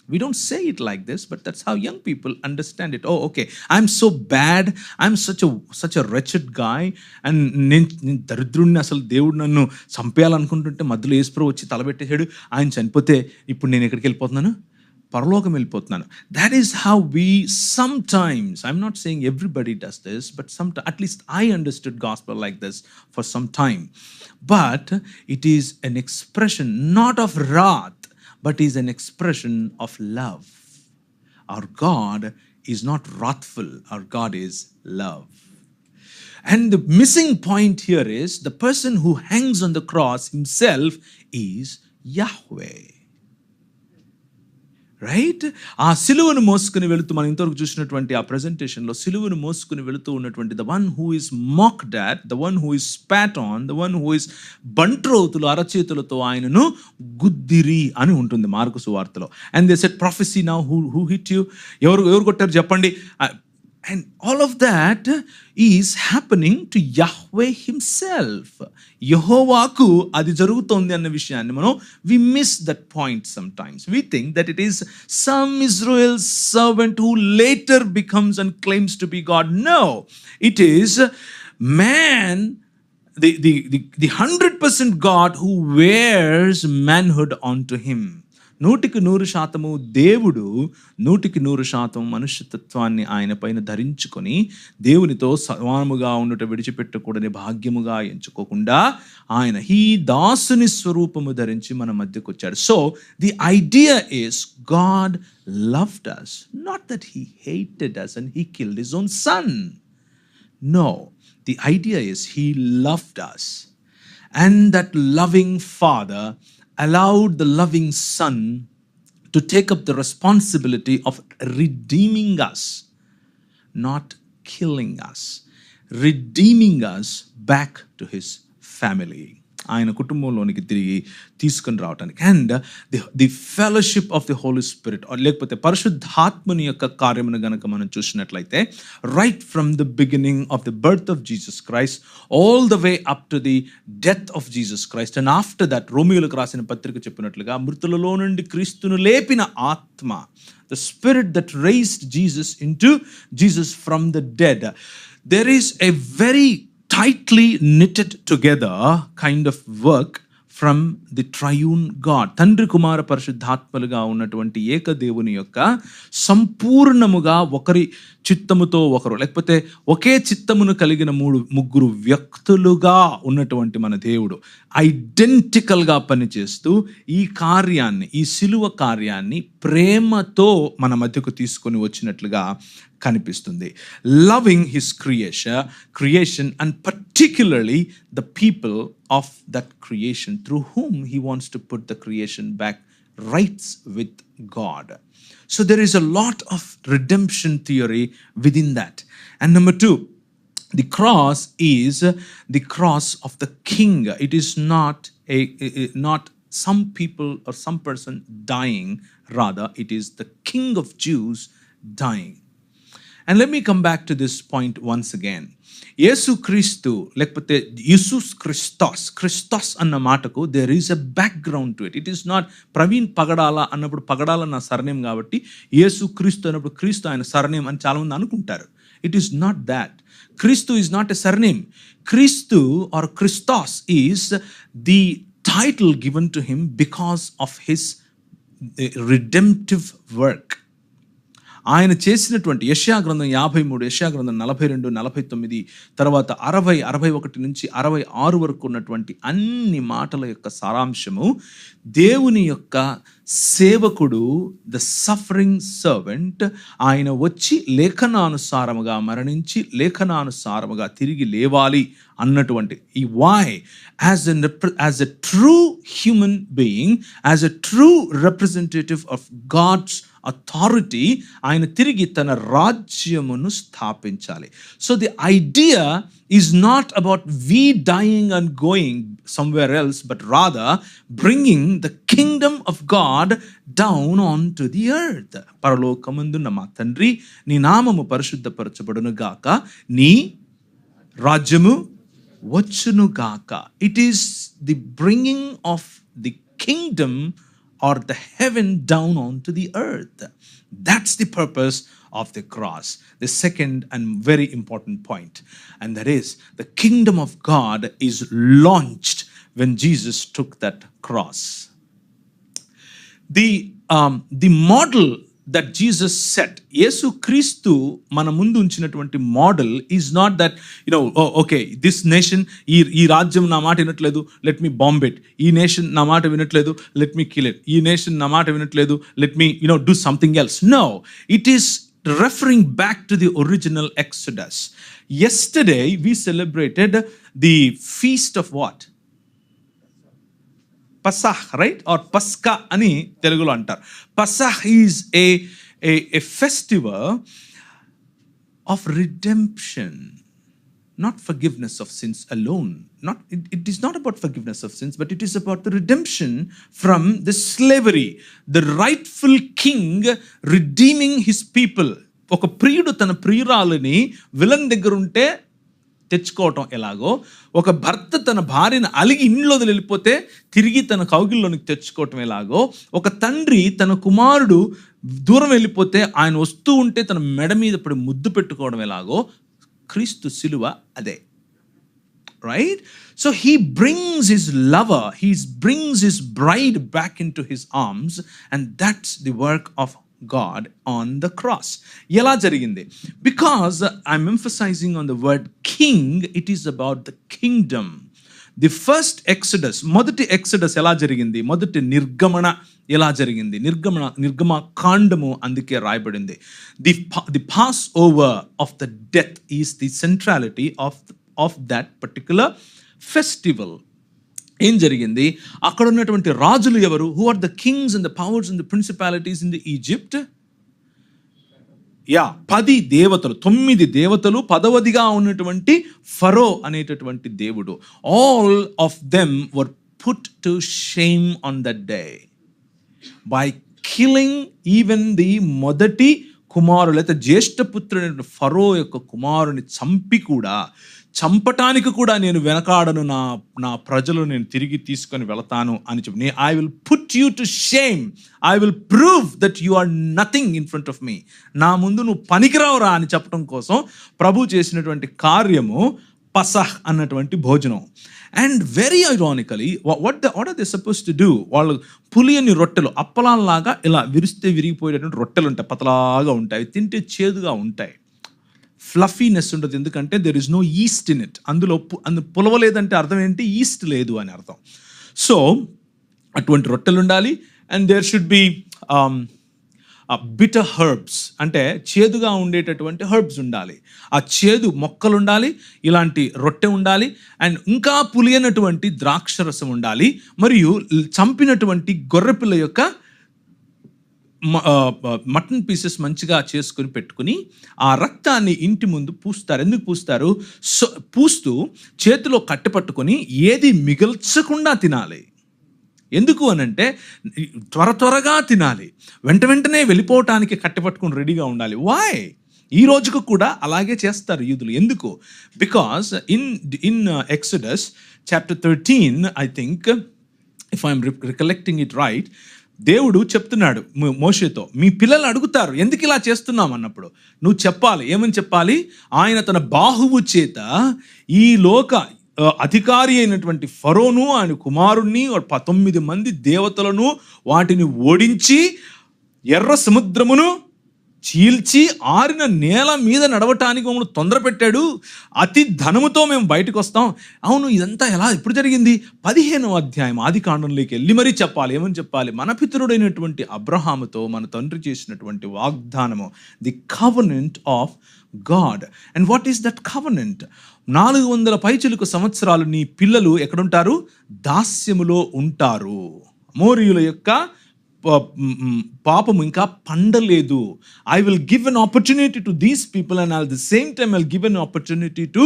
We don't say it like this, but that's how young people understand it. Oh, okay, I'm so bad, I'm such a wretched guy, and నేను దరిద్రుడిని, అసలు దేవుడు నన్ను చంపేయాలనుకుంటుంటే మధ్యలో యేసుప్రభు వచ్చి తలబెట్టేశాడు, ఆయన చనిపోతే ఇప్పుడు నేను ఎక్కడికి వెళ్ళిపోతున్నాను? పరలోకం వెళ్ళిపోతున్నాను. That is how we sometimes, I'm not saying everybody does this, but sometimes, at least I understood gospel like this for some time. But it is an expression not of wrath, but is an expression of love. Our God is not wrathful, our God is love. And the missing point here is the person who hangs on the cross himself is Yahweh. Right? ఆ సిలువను మోసుకుని వెళుతూ మనం ఇంతవరకు చూసినటువంటి ఆ ప్రెజెంటేషన్లో సిలువను మోసుకుని వెళుతూ ఉన్నటువంటి the one who is mocked at, the one who is spat on, the one who is బంట్రోతులు అరచేతులతో ఆయనను గుద్దిరి అని ఉంటుంది మార్కు సువార్తలో. And they said prophesy now, who hit you, ఎవరు కొట్టారు చెప్పండి. And all of that is happening to Yahweh himself. యెహోవాకు అది జరుగుతోంది అన్న విషయాన్ని we miss that point sometimes. We think that it is some Israel servant who later becomes and claims to be God. No, it is man, the 100% God who wears manhood onto him. 100% దేవుడు 100% మనుష్యత్వాన్ని ఆయన పైన ధరించుకొని దేవునితో సమానముగా ఉండుట విడిచిపెట్టకూడని భాగ్యముగా ఎంచుకోకుండా ఆయన ఈ దాసుని స్వరూపము ధరించి మన మధ్యకు వచ్చాడు. So the idea is God loved us, not that he hated us and he killed his own son. No, the idea is he loved us, and that loving father allowed the loving son to take up the responsibility of redeeming us, not killing us, redeeming us back to his family. ఆయన కుటుంబంలోనికి తిరిగి తీసుకొని రావటానికి. And the fellowship of the Holy Spirit, లేకపోతే పరిశుద్ధాత్మని యొక్క కార్యమును గనక మనం చూసినట్లయితే, right from the beginning of the birth of Jesus Christ all the way up to the death of Jesus Christ, and after that రోమియోలకు రాసిన పత్రిక చెప్పినట్లుగా మృతులలో నుండి క్రీస్తును లేపిన ఆత్మ, the spirit that raised Jesus into Jesus from the dead. There is a very tightly knitted together kind of work from the triune God. తండ్రి కుమార పరిశుద్ధాత్మలుగా ఉన్నటువంటి ఏకదేవుని యొక్క సంపూర్ణముగా ఒకరి చిత్తముతో ఒకరు, లేకపోతే ఒకే చిత్తమును కలిగిన ముగ్గురు వ్యక్తులుగా ఉన్నటువంటి మన దేవుడు ఐడెంటికల్గా పనిచేస్తూ ఈ కార్యాన్ని, ఈ సిలువ కార్యాన్ని ప్రేమతో మన మధ్యకు తీసుకొని వచ్చినట్లుగా కనిపిస్తుంది. Loving his creation and particularly the people of that creation through whom he wants to put the creation back rights with God. So there is a lot of redemption theory within that. And number 2, the cross is the cross of the king. It is not some people or some person dying, rather it is the king of Jews dying. And let me come back to this point once again. యేసు క్రీస్తు, లేకపోతే Iesous Christos అన్న మాటకు there is a background to it. It is not Praveen Pagadala అన్నప్పుడు పగడాల నా surname కాబట్టి యేసు క్రీస్తు అన్నప్పుడు క్రీస్తు ఆయన సర్నేమ్ అని చాలామంది అనుకుంటారు. It is not that. క్రీస్తు ఈజ్ నాట్ ఎ సర్నేమ్. క్రీస్తు or Christos is the title given to him because of his redemptive work. ఆయన చేసినటువంటి యెషయా గ్రంథం 53, యెషయా గ్రంథం 42, 49, తర్వాత 60, 61 నుంచి 66 వరకు ఉన్నటువంటి అన్ని మాటల యొక్క సారాంశము దేవుని యొక్క సేవకుడు, ద సఫరింగ్ సర్వెంట్, ఆయన వచ్చి లేఖనానుసారముగా మరణించి లేఖనానుసారముగా తిరిగి లేవాలి అన్నటువంటి ఈ why as a true human being, as a true representative of God's authority, ఆయన తిరిగి తన రాజ్యమును స్థాపించాలి. So the idea is not about we dying and going somewhere else, but rather bringing the kingdom of God down onto the earth. పరలోకమందున్న మా తండ్రి, నీ నామము పరిశుద్ధపరచబడును గాక, నీ రాజ్యము వచ్చును గాక. It is the bringing of the kingdom or the heaven down onto the earth. That's the purpose of the cross. The second and very important point, and that is the kingdom of God is launched when Jesus took that cross. The model that Jesus set, యేసు క్రీస్తు మన ముందు ఉంచినటువంటి model is not that okay this nation, ఈ రాజ్యం నా మాట వినట్లేదు, let me bomb it. ఈ నేషన్ నా మాట వినట్లేదు, లెట్ మీ కిల్ ఇట్. ఈ నేషన్ నా మాట వినట్లేదు, let me do something else. No, it is referring back to the original Exodus. Yesterday we celebrated the feast of what? Pasach, right? Or Pascha ani Telugulo antaru. Pasach is a festival of redemption, not forgiveness of sins alone. It is not about forgiveness of sins, but it is about the redemption from the slavery. The rightful king redeeming his people. ఒక ప్రియుడు తన ప్రియురాలని villain దగ్గర ఉంటే తెచ్చుకోవటం ఎలాగో, ఒక భర్త తన భార్యను అలిగి ఇంట్లో వెళ్ళిపోతే తిరిగి తన కౌగిల్లోనికి తెచ్చుకోవటం ఎలాగో, ఒక తండ్రి తన కుమారుడు దూరం వెళ్ళిపోతే ఆయన వస్తూ ఉంటే తన మెడ మీద పడి ముద్దు పెట్టుకోవడం ఎలాగో, క్రీస్తు సిలువ అదే. right? So he brings his lover, he brings his bride back into his arms, and that's the work of God on the cross. ఎలా జరిగింది? Because I'm emphasizing on the word king, it is about the kingdom. The first Exodus, మొదటి Exodus ఎలా జరిగింది? మొదటి నిర్గమన ఎలా జరిగింది? నిర్గమ కాండము అందుకే రాయబడింది. The passover of the death is the centrality of that particular festival. ఏం జరిగింది? అక్కడ ఉన్నటువంటి రాజులు ఎవరు? Who are the kings and the powers and the principalities in the Egypt? 10 దేవతలు, 9 దేవతలు, 10వదిగా ఉన్నటువంటి ఫరో అనేటటువంటి దేవుడు. All of them were put to shame on that day by killing even the మొదటి కుమారుడు లేదా జ్యేష్ఠపుత్రుడైన ఫరో యొక్క కుమారుని చంపటానికి కూడా నేను వెనకాడను, నా ప్రజలు నేను తిరిగి తీసుకొని వెళతాను అని చెప్పి, I will put you to shame, I will prove that you are nothing in front of me, నా ముందు నువ్వు పనికిరావురా అని చెప్పడం కోసం ప్రభు చేసినటువంటి కార్యము పసహ్ అన్నటువంటి భోజనం. And very ironically what are they suppose to do? వాళ్ళు పులియని రొట్టెలు, అప్పలాల్లాగా ఇలా విరిస్తే విరిగిపోయేటటువంటి రొట్టెలు ఉంటాయి, పతలాగా ఉంటాయి, తింటే చేదుగా ఉంటాయి, ఫ్లఫీనెస్ ఉండదు. ఎందుకంటే there is no yeast in it. అందులో పులవలేదంటే అర్థం ఏంటి? ఈస్ట్ లేదు అని అర్థం. సో అటువంటి రొట్టెలు ఉండాలి. And there should be bitter herbs, అంటే చేదుగా ఉండేటటువంటి హెర్బ్స్ ఉండాలి, ఆ చేదు మొక్కలు ఉండాలి, ఇలాంటి రొట్టె ఉండాలి, అండ్ ఇంకా పులియనటువంటి ద్రాక్షరసం ఉండాలి, మరియు చంపినటువంటి గొర్రెపిల్ల యొక్క మటన్ పీసెస్ మంచిగా చేసుకుని పెట్టుకుని ఆ రక్తాన్ని ఇంటి ముందు పూస్తారు. ఎందుకు పూస్తారు? పూస్తూ చేతిలో కట్టెపట్టుకొని ఏది మిగల్చకుండా తినాలి. ఎందుకు అనంటే త్వరగా తినాలి, వెంటనే వెళ్ళిపోవటానికి కట్టెపట్టుకుని రెడీగా ఉండాలి. వై? ఈ రోజుకు కూడా అలాగే చేస్తారు యూదులు. ఎందుకు? Because in Exodus chapter 13, I think, if I'm recollecting it right, దేవుడు చెప్తున్నాడు మోషేతో, మీ పిల్లలు అడుగుతారు ఎందుకు ఇలా చేస్తున్నాం అన్నప్పుడు నువ్వు చెప్పాలి. ఏమని చెప్పాలి? ఆయన తన బాహువు చేత ఈ లోక అధికారి అయినటువంటి ఫరోను, ఆయన కుమారుణ్ణి, 19 మంది దేవతలను వాటిని ఓడించి ఎర్ర సముద్రమును చీల్చి ఆరిన నేల మీద నడవటానికి మమ్మల్ని తొందర పెట్టాడు, అతి ధనముతో మేము బయటకు వస్తాం. అవును, ఇదంతా ఎలా ఎప్పుడు జరిగింది? 15వ అధ్యాయం ఆదికాండంలోకి వెళ్ళి మరీ చెప్పాలి. ఏమని చెప్పాలి? మన పితరుడైనటువంటి అబ్రహాముతో మన తండ్రి చేసినటువంటి వాగ్దానము, the covenant of God. And what is that covenant? 400 పైచిలుకు సంవత్సరాలు నీ పిల్లలు ఎక్కడుంటారు? దాస్యములో ఉంటారు. అమోరీయుల యొక్క పాపము ఇంకా పండలేదు. I will give an opportunity to these people and at the same time I will give an opportunity to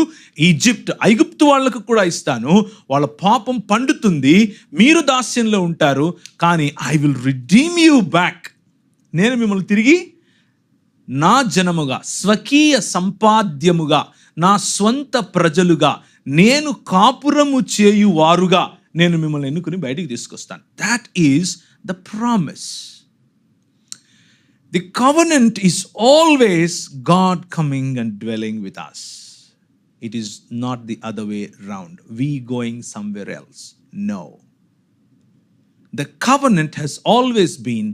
Egypt. ఐగుప్తు వాళ్ళకు కూడా ఇస్తాను, వాళ్ళ పాపం పండుతుంది, మీరు దాస్యంలో ఉంటారు, కానీ I will redeem you back. నేను మిమ్మల్ని తిరిగి నా జనముగా, స్వకీయ సంపాద్యముగా, నా స్వంత ప్రజలుగా, నేను కాపురము చేయువారుగా నేను మిమ్మల్ని ఎన్నుకుని బయటికి తీసుకొస్తాను. That is the promise. The covenant is always God coming and dwelling with us. It is not the other way around, we going somewhere else. No, the covenant has always been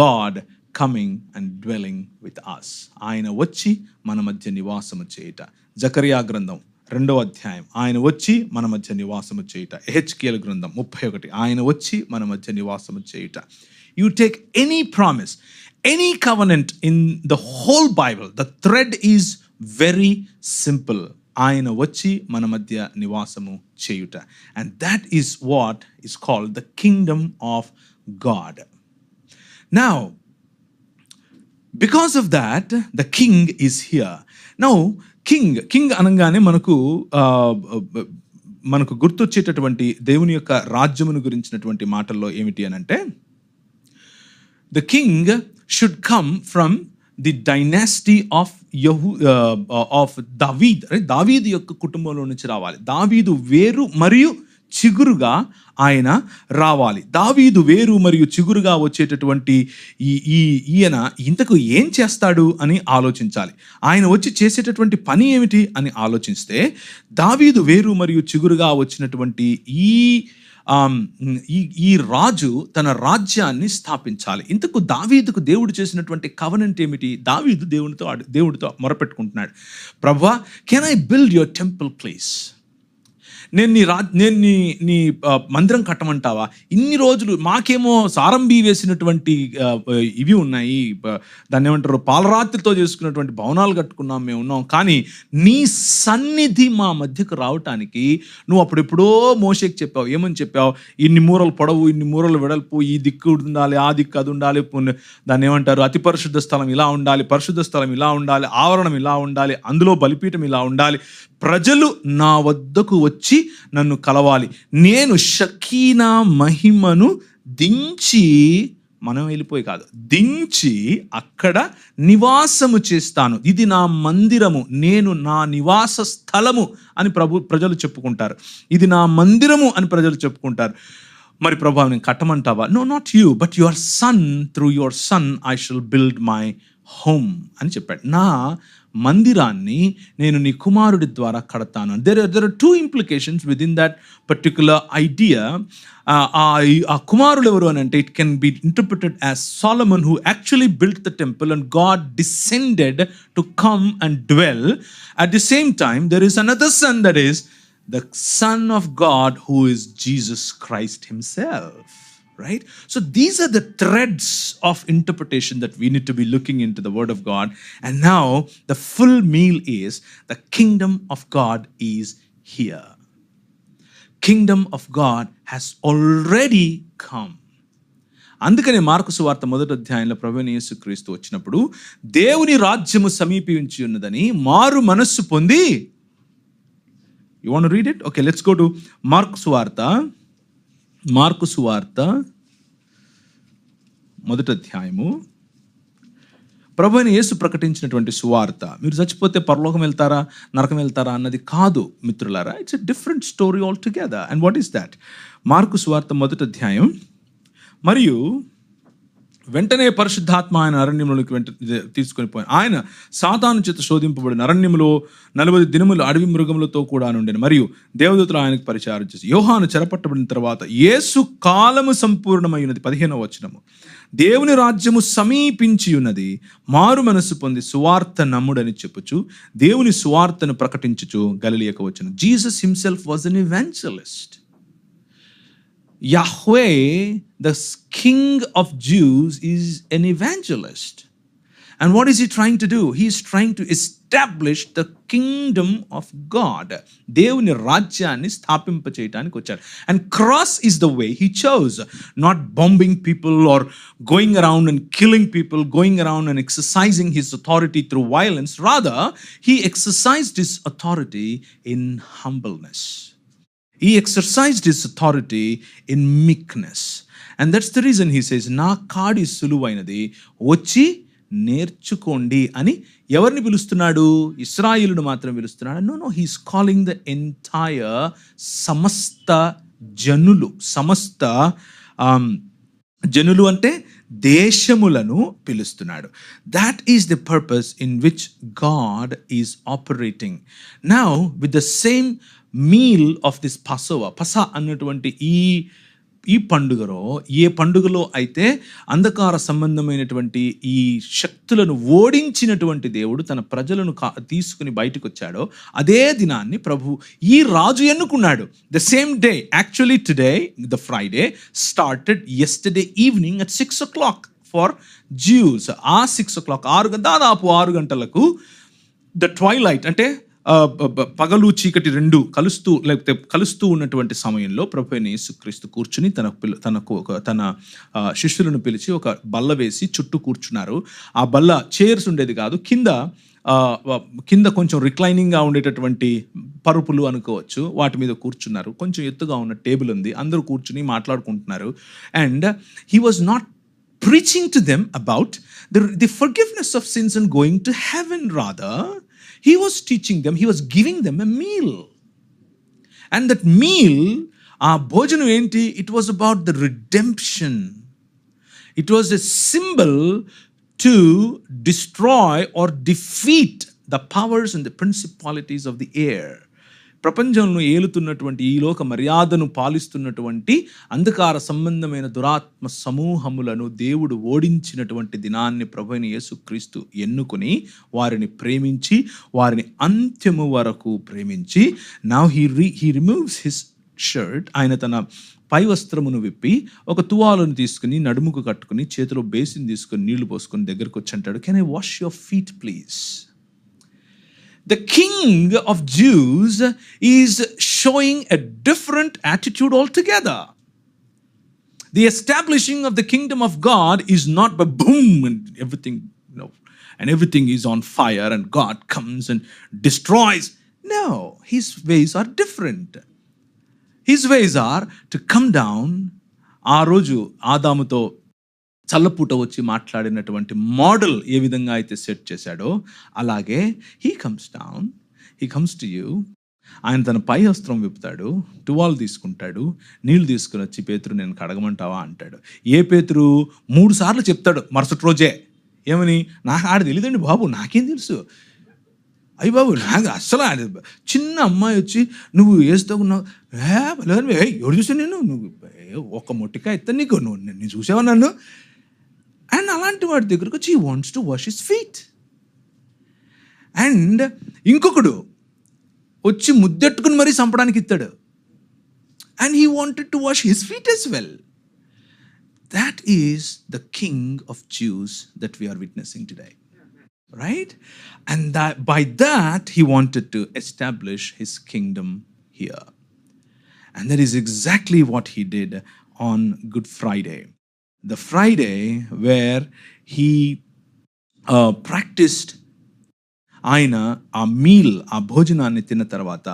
God coming and dwelling with us. ఆయన వచ్చి మన మధ్య నివాసము చేయుట. జకరియా గ్రంథం 2వ అధ్యాయం, ఆయన వచ్చి మన మధ్య నివాసము చేయుట. ఎహెచ్కేల్ గ్రంథం 31, ఆయన వచ్చి మన మధ్య నివాసము చేయుట. You take any promise, any covenant in the whole Bible, the thread is very simple. ఆయన వచ్చి మన మధ్య నివాసము చేయుట. And that is what is called the Kingdom of God. Now because of that the king is here. Now king అనగానే మనకు గుర్తొచ్చేటటువంటి దేవుని యొక్క రాజ్యమును గురించినటువంటి మాటల్లో ఏమిటి అని అంటే, the king should come from the dynasty of దావీద్. దావీదు యొక్క కుటుంబంలో నుంచి రావాలి. దావీదు వేరు మరియు చిగురుగా ఆయన రావాలి. దావీదు వేరు మరియు చిగురుగా వచ్చేటటువంటి ఈయన ఇంతకు ఏం చేస్తాడు అని ఆలోచించాలి. ఆయన వచ్చి చేసేటటువంటి పని ఏమిటి అని ఆలోచిస్తే, దావీదు వేరు మరియు చిగురుగా వచ్చినటువంటి ఈ రాజు తన రాజ్యాన్ని స్థాపించాలి. ఇంతకు దావీదుకు దేవుడు చేసినటువంటి కవనెంట్ ఏమిటి? దావీదు దేవుడితో మొరపెట్టుకుంటున్నాడు, ప్రభువా, can I build your temple place? నేను నీ మందిరం కట్టమంటావా? ఇన్ని రోజులు మాకేమో సారంబి వేసినటువంటి ఇవి ఉన్నాయి, దాన్ని ఏమంటారు, పాలరాత్రితో చేసుకున్నటువంటి భవనాలు కట్టుకున్నాం, మేము ఉన్నాం. కానీ నీ సన్నిధి మా మధ్యకు రావటానికి నువ్వు అప్పుడెప్పుడో మోషేకి చెప్పావు. ఏమని చెప్పావు? ఇన్ని మూరలు పొడవు, ఇన్ని మూరలు వెడల్పు, ఈ దిక్కు ఉండాలి, ఆ దిక్కు అది ఉండాలి, దాన్ని ఏమంటారు, అతి పరిశుద్ధ స్థలం ఇలా ఉండాలి, పరిశుద్ధ స్థలం ఇలా ఉండాలి, ఆవరణం ఇలా ఉండాలి, అందులో బలిపీఠం ఇలా ఉండాలి, ప్రజలు నా వద్దకు వచ్చి నన్ను కలవాలి, నేను షకీనా మహిమను దించి, మనం వెళ్ళిపోయి కాదు, దించి అక్కడ నివాసము చేస్తాను, ఇది నా మందిరము, నేను నా నివాస స్థలము అని ప్రజలు చెప్పుకుంటారు, ఇది నా మందిరము అని ప్రజలు చెప్పుకుంటారు. మరి ప్రభు, నేను కట్టమంటావా? No, not you, but your son, through your son I shall build my home అని చెప్పాడు. నా మందిరాన్ని నేను నీ కుమారుడి ద్వారా కడతాను. There are two implications within that particular idea. ఆ కుమారుడు ఎవరు అని అంటే, it can be interpreted as Solomon, who actually built the temple and God descended to come and dwell. At the same time, there is another son, that is the Son of God, who is Jesus Christ himself. Right? So these are the threads of interpretation that we need to be looking into the Word of God. And now the full meal is, the kingdom of God is here. Kingdom of God has already come. అందుకనే mark సువార్త 1వ అధ్యాయంలో ప్రభువైన యేసుక్రీస్తు వచ్చినప్పుడు, దేవుని రాజ్యము సమీపించి ఉన్నదని మారు మనస్సు పొంది, you want to read it? Okay, let's go to mark సువార్త 1వ అధ్యాయము. ప్రభువైన యేసు ప్రకటించినటువంటి సువార్త. మీరు చచ్చిపోతే పరలోకం వెళ్తారా, నరకం వెళ్తారా అన్నది కాదు మిత్రులారా. It's a different story all together. And what is that? Mark సువార్త 1వ అధ్యాయం. మరియు వెంటనే పరిశుద్ధాత్మ ఆయన అరణ్యంలోకి తీసుకొని పోయాను. ఆయన సాతాను చేత శోధింపబడిన అరణ్యంలో 40 దినములు అడవి మృగములతో కూడా నుండెను. మరియు దేవదూతలు ఆయనకు పరిచారం చేసి, యోహాను చెరపట్టబడిన తర్వాత యేసు కాలము సంపూర్ణమైనది. 15వ వచనము, దేవుని రాజ్యము సమీపించి ఉన్నది, మారు మనస్సు పొంది సువార్త నమ్ముడని చెప్పుచు దేవుని సువార్తను ప్రకటించుచు గలిలయకు వచ్చెను. Jesus himself was an evangelist. Yahweh, the King of Jews, is an evangelist. And what is he trying to do? He is trying to establish the kingdom of God. దేవుని రాజ్యాన్ని స్థాపింప చేయడానికి వచ్చాడు. And cross is the way he chose. Not bombing people or going around and killing people, going around and exercising his authority through violence. Rather, he exercised his authority in humbleness. He exercised his authority in meekness. And that's the reason he says, నా కాడి సులువైనది, వచ్చి నేర్చుకోండి అని ఎవరిని పిలుస్తున్నాడు? ఇశ్రాయేలును మాత్రం పిలుస్తున్నాడు? No, he's calling the entire సమస్త జనులు అంటే దేశములను పిలుస్తున్నాడు. That is the purpose in which God is operating. Now with the same meal of this Passover, పసా అన్నటువంటి ఈ పండుగలో, ఏ పండుగలో అయితే అంధకార సంబంధమైనటువంటి ఈ శక్తులను ఓడించినటువంటి దేవుడు తన ప్రజలను తీసుకుని బయటకు వచ్చాడో, అదే దినాన్ని ప్రభు ఈ రాజు ఎన్నుకున్నాడు. The same day, actually today the Friday started yesterday evening at 6 o'clock for juice. ఆ 6 o'clock, దాదాపు 6 గంటలకు ద ట్వైలైట్ అంటే పగలు చీకటి రెండు కలుస్తూ ఉన్నటువంటి సమయంలో ప్రభువైన యేసుక్రీస్తు కూర్చుని తన శిష్యులను పిలిచి ఒక బల్ల వేసి చుట్టూ కూర్చున్నారు. ఆ బల్ల చైర్స్ ఉండేది కాదు, కింద కొంచెం రిక్లైనింగ్గా ఉండేటటువంటి పరుపులు అనుకోవచ్చు, వాటి మీద కూర్చున్నారు. కొంచెం ఎత్తుగా ఉన్న టేబుల్ ఉంది, అందరూ కూర్చుని మాట్లాడుకుంటున్నారు. And he was not preaching to them about the forgiveness of sins and going to heaven. Rather, he was teaching them, he was giving them a meal. And that meal ఆ భోజనం ఏంటి? It was about the redemption. It was a symbol to destroy or defeat the powers and the principalities of the air. ప్రపంచంలో ఏలుతున్నటువంటి ఈ లోక మర్యాదను పాలిస్తున్నటువంటి అంధకార సంబంధమైన దురాత్మ సమూహములను దేవుడు ఓడించినటువంటి దినాన్ని ప్రభువైన యేసుక్రీస్తు ఎన్నుకొని వారిని ప్రేమించి వారిని అంత్యము వరకు ప్రేమించి now he removes his shirt. ఆయన తన పై వస్త్రమును విప్పి ఒక తువాలను తీసుకుని నడుముకు కట్టుకుని చేతిలో బేసిన్ తీసుకుని నీళ్లు పోసుకొని దగ్గరకు వచ్చి అంటాడు, can I wash your feet please? The king of Jews is showing a different attitude altogether. The establishing of the kingdom of God is not by boom and everything, and everything is on fire and God comes and destroys. No, his ways are different. His ways are to come down. ఆ రోజు ఆదాముతో చల్లపూట వచ్చి మాట్లాడినటువంటి model ఏ విధంగా అయితే set చేశాడో అలాగే he comes down, he comes to you. ఆయన తన పై వస్త్రం విప్పుతాడు, టువాల్ తీసుకుంటాడు, నీళ్లు తీసుకుని వచ్చి పేతురు నేను కడగమంటావా అంటాడు. ఏ పేతురు 3 సార్లు చెప్తాడు మరుసటి రోజే. ఏమని? నాకు ఆడ తెలియదండి బాబు, నాకేం తెలుసు, అయ్యి బాబు నాకు అస్సలు చిన్న అమ్మాయి వచ్చి నువ్వు వేస్తావున్నావు, ఎవరు చూసా నువ్వు ఒక మొట్టికాయ ఎత్తా నీకు, నేను చూసావా నన్ను? అండ్ అలాంటి వాడి దగ్గరకు వచ్చి he wants to wash his feet. And ఇంకొకడు వచ్చి ముద్దెట్టుకుని మరీ చంపడానికి ఇస్తాడు. And he wanted to wash his feet as well. That is the king of Jews that we are witnessing today. Right? And that by that he wanted to establish his kingdom here. And that is exactly what he did on Good Friday. The Friday where he practiced ఆయన ఆ meal, ఆ భోజనాన్ని తిన్న తర్వాత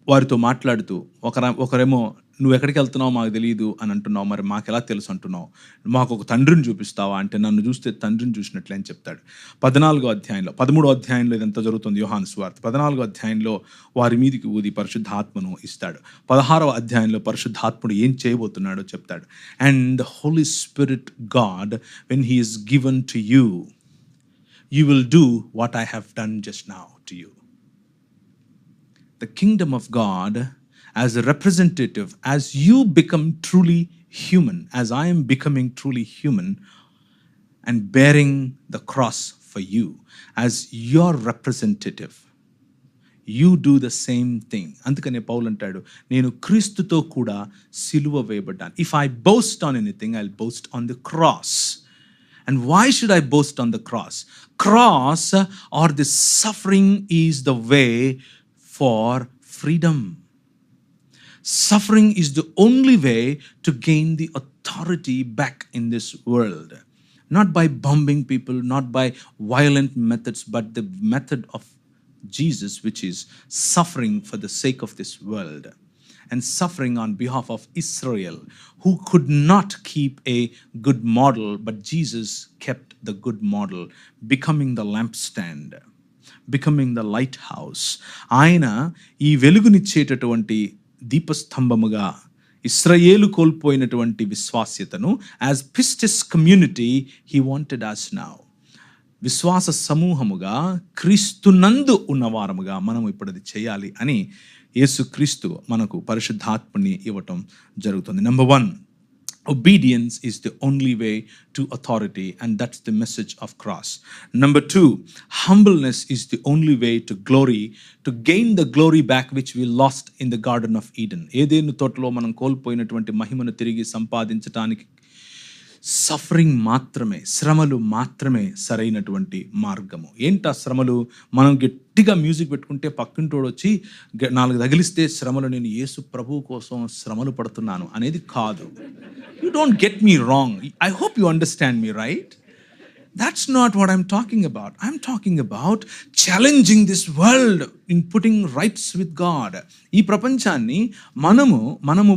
వారితో మాట్లాడుతూ ఒకరేమో నువ్వు ఎక్కడికి వెళ్తున్నావు మాకు తెలియదు అని అంటున్నావు, మరి మాకు ఎలా తెలుసు అంటున్నావు, మాకు ఒక తండ్రిని చూపిస్తావా అంటే నన్ను చూస్తే తండ్రిని చూసినట్లే అని చెప్తాడు. 13వ అధ్యాయంలో 13వ అధ్యాయంలో ఇదంతా జరుగుతుంది. యోహాను సువార్త 14వ అధ్యాయంలో వారి మీదికి ఊది పరిశుద్ధాత్మను ఇస్తాడు. 16వ అధ్యాయంలో పరిశుద్ధాత్ముడు ఏం చేయబోతున్నాడో చెప్తాడు. And the holy spirit God when he is given to you, you will do what I have done just now to you. The kingdom of God as a representative, as you become truly human, as I am becoming truly human and bearing the cross for you, as your representative, you do the same thing. అందుకనే పౌలు అంటాడు, నేను క్రీస్తుతో కూడా సిలువ వేయబడ్డాను. If I boast on anything, I'll boast on the cross. And why should I boast on the cross? Cross or the suffering is the way for freedom. Suffering is the only way to gain the authority back in this world. Not by bombing people, not by violent methods, but the method of Jesus, which is suffering for the sake of this world. And suffering on behalf of Israel, who could not keep a good model, but Jesus kept the good model, becoming the lampstand, becoming the lighthouse. ఆయన ఈ వెలుగునిచ్చేటటువంటి దీపస్తంభముగా ఇశ్రాయేలు కోల్పోయినటువంటి విశ్వాస్యతను as pistis community he wanted us now. విశ్వాస సమూహముగా క్రీస్తునందు ఉన్నవారముగా మనం ఇప్పుడు అది చేయాలి అని యేసుక్రీస్తు మనకు పరిశుద్ధాత్మని ఇవ్వటం జరుగుతుంది. Number 1, obedience is the only way to authority, and that's the message of cross. Number 2, humbleness is the only way to glory, to gain the glory back which we lost in the Garden of Eden. ఏదెను తోటలో మనం కోల్పోయినటువంటి మహిమను తిరిగి సంపాదించడానికి suffering మాత్రమే, శ్రమలు మాత్రమే సరైనటువంటి మార్గము. ఏంటా శ్రమలు? మనం గట్టిగా మ్యూజిక్ పెట్టుకుంటే పక్కింటోడు వచ్చి 4 తగిలిస్తే శ్రమలు నేను యేసు ప్రభువు కోసం శ్రమలు పడుతున్నాను అనేది కాదు. You don't get me wrong. I hope you understand me, right? That's not what I'm talking about. I'm talking about challenging this world in putting rights with God. ఈ ప్రపంచాన్ని మనము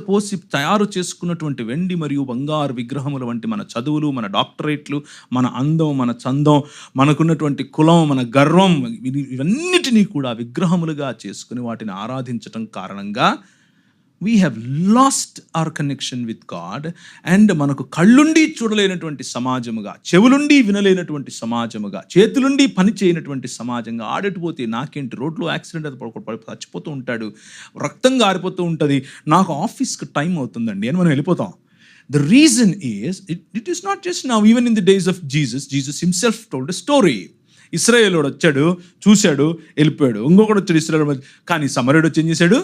పోసి తయారు చేసుకున్నటువంటి వెండి మరియు బంగారు విగ్రహముల వంటి మన చదువులు, మన డాక్టరేట్లు, మన అందం, మన చందం, మనకున్నటువంటి కులం, మన గర్వం, ఇవన్నిటినీ కూడా విగ్రహములుగా చేసుకుని వాటిని ఆరాధించటం కారణంగా we have lost our connection with God, and మనకు కళ్ళుండి చూడలేనటువంటి సమాజముగా, చెవులుండి వినలేనటువంటి సమాజముగా, చేతులుండి పని చేయనటువంటి సమాజంగా ఆడటిపోతే నాకేంటి, రోడ్లో యాక్సిడెంట్ అది చచ్చిపోతూ ఉంటాడు, రక్తం గారిపోతూ ఉంటుంది, నాకు ఆఫీస్కి టైం అవుతుందండి అని మనం వెళ్ళిపోతాం. The reason is, it is not just now, even in the days of Jesus himself told a story. ఇశ్రాయేలోడు వచ్చాడు, చూశాడు, వెళ్ళిపోయాడు. ఇంకొకడు వచ్చాడు ఇశ్రాయేలు, కానీ సమరయుడు వచ్చి ఏం చేశాడు?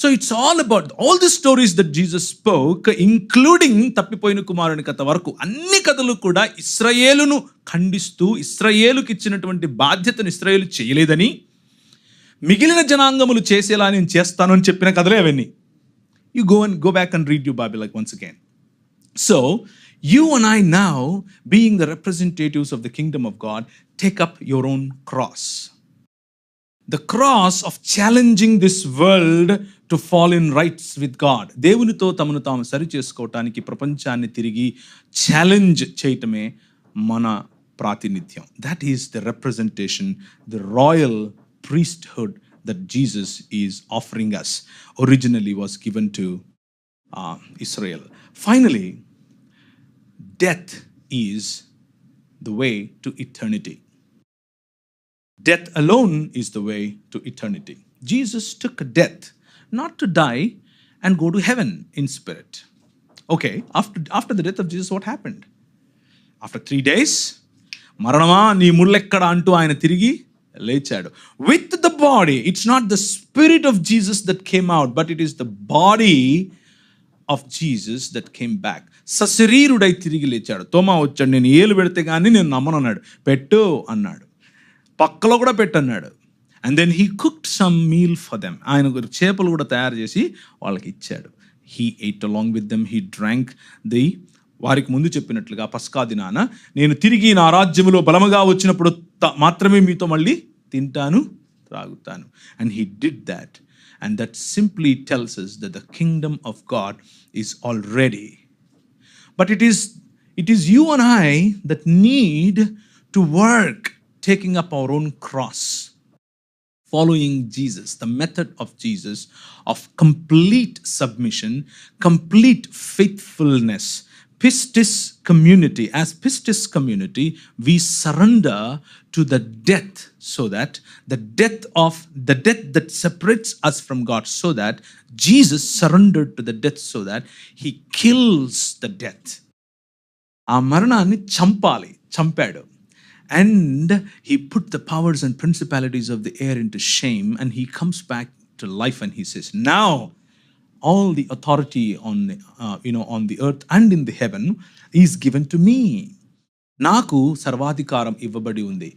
So it's all about all the stories that Jesus spoke, including తప్పిపోయిన కుమారుని కథ వరకు, అన్ని కథలు కూడా ఇశ్రాయేలును ఖండిస్తూ, ఇశ్రాయేలుకి ఇచ్చినటువంటి బాధ్యతను ఇశ్రాయేలు చేయలేదని, మిగిలిన జనాంగములు చేసేలా నేను చేస్తాను అని చెప్పిన కథలే అవన్నీ. You go back and read your Bible like once again. So you and I now, being the representatives of the kingdom of God, take up your own cross. The cross of challenging this world to fall in rights with God. దేవునితో తమను తాము సరి చేసుకోవటానికి ప్రపంచాన్ని తిరిగి challenge చేయటమే మన ప్రాతినిధ్యం. That is the representation, the royal priesthood that Jesus is offering us. Originally was given to Israel. Finally, death is the way to eternity. Death alone is the way to eternity. Jesus took a death, not to die and go to heaven in spirit. Okay, after the death of Jesus, what happened? After 3 days, మరణమా నీ ముళ్ళెక్కడ అంటూ ఆయన తిరిగి లేచాడు. With the body, it's not the spirit of Jesus that came out, but it is the body of Jesus that came back. సశరీరుడై తిరిగి లేచాడు. తోమా వచ్చాడు, నేను ఏలు పెడితే కానీ నేను నమ్మను అన్నాడు. పెట్టు అన్నాడు, పక్కలో కూడా పెట్టన్నాడు. And then he cooked some meal for them. ఆయన చేపలు కూడా తయారు చేసి వాళ్ళకి ఇచ్చాడు. He ate along with them, he drank వారికి ముందు చెప్పినట్లుగా పస్కా దినాన నేను తిరిగి నా రాజ్యములో బలముగా వచ్చినప్పుడు మాత్రమే మీతో మళ్ళీ తింటాను, త్రాగుతాను. And he did that. And that simply tells us that the kingdom of God is already. But it is you and I that need to work taking up our own cross, following Jesus, the method of Jesus of complete submission, complete faithfulness. Pistis community, as Pistis community, we surrender to the death, so that the death that separates us from God, so that Jesus surrendered to the death, so that he kills the death. ఆ మరణాన్ని చంపాడు. And he put the powers and principalities of the air into shame, and he comes back to life, and he says, now all the authority on the earth and in the heaven is given to me. నాకు సర్వాధికారం ఇవ్వబడి ఉంది.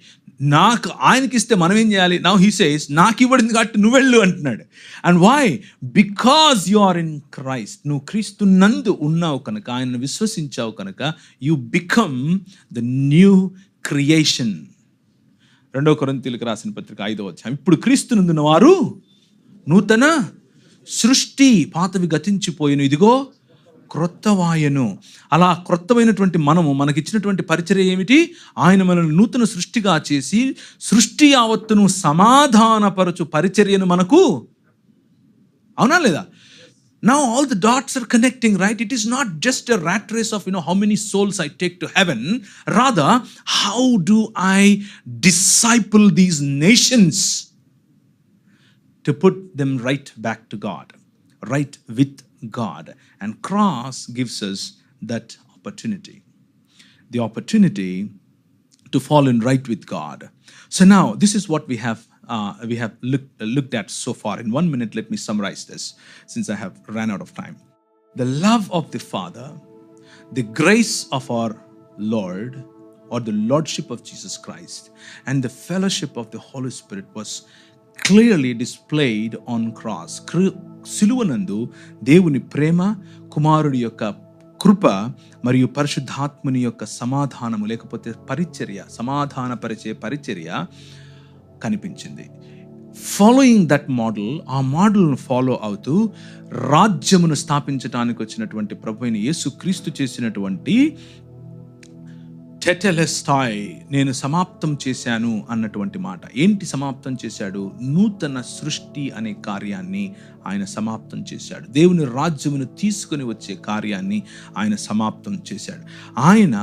నాకు ఆయనకి ఇస్తే మనం ఏం చేయాలి? Now he says, నాకు ఇవ్వబడింది కాబట్టి నువ్వు వెళ్ళు అంటున్నాడు. And why? Because you are in Christ. నువ్వు క్రీస్తు నందు ఉన్నావు కనుక, ఆయనను విశ్వసించావు కనుక, you become the new creation. 2 కొరింథీయులకు రాసిన పత్రిక 5వ అధ్యాయం. ఇప్పుడు క్రీస్తునందున్న వారు నూతన సృష్టి, పాతవి గతించిపోయిన, ఇదిగో క్రొత్తవాయను. అలా క్రొత్తమైనటువంటి మనకిచ్చినటువంటి పరిచర్య ఏమిటి? ఆయన మనల్ని నూతన సృష్టిగా చేసి సృష్టి యావత్తును సమాధానపరచు పరిచర్యను మనకు, అవునా లేదా? Now all the dots are connecting, right? It is not just a rat race of how many souls I take to heaven. Rather, how do I disciple these nations to put them right back to God, right with God? And cross gives us that opportunity, the opportunity to fall in right with God. So now this is what we have looked at so far. In 1 minute, let me summarize this, since I have ran out of time. The love of the Father, the grace of our Lord, or the Lordship of Jesus Christ, and the fellowship of the Holy Spirit was clearly displayed on cross. సిలువనందు దేవుని ప్రేమ, కుమారుడి యొక్క కృప మరియు పరిశుద్ధాత్ముని యొక్క సమాధానము లేకపోతే పరిచర్య, సమాధానపరిచే పరిచర్య కనిపించింది. ఫాలోయింగ్ దట్ మోడల్, ఆ మోడల్ను ఫాలో అవుతూ రాజ్యమును స్థాపించడానికి వచ్చినటువంటి ప్రభువైన యేసుక్రీస్తు చేసినటువంటి టెటెలెస్టాయ్, నేను సమాప్తం చేశాను అన్నటువంటి మాట. ఏంటి సమాప్తం చేశాడు? నూతన సృష్టి అనే కార్యాన్ని ఆయన సమాప్తం చేశాడు. దేవుని రాజ్యమును తీసుకుని వచ్చే కార్యాన్ని ఆయన సమాప్తం చేశాడు. ఆయన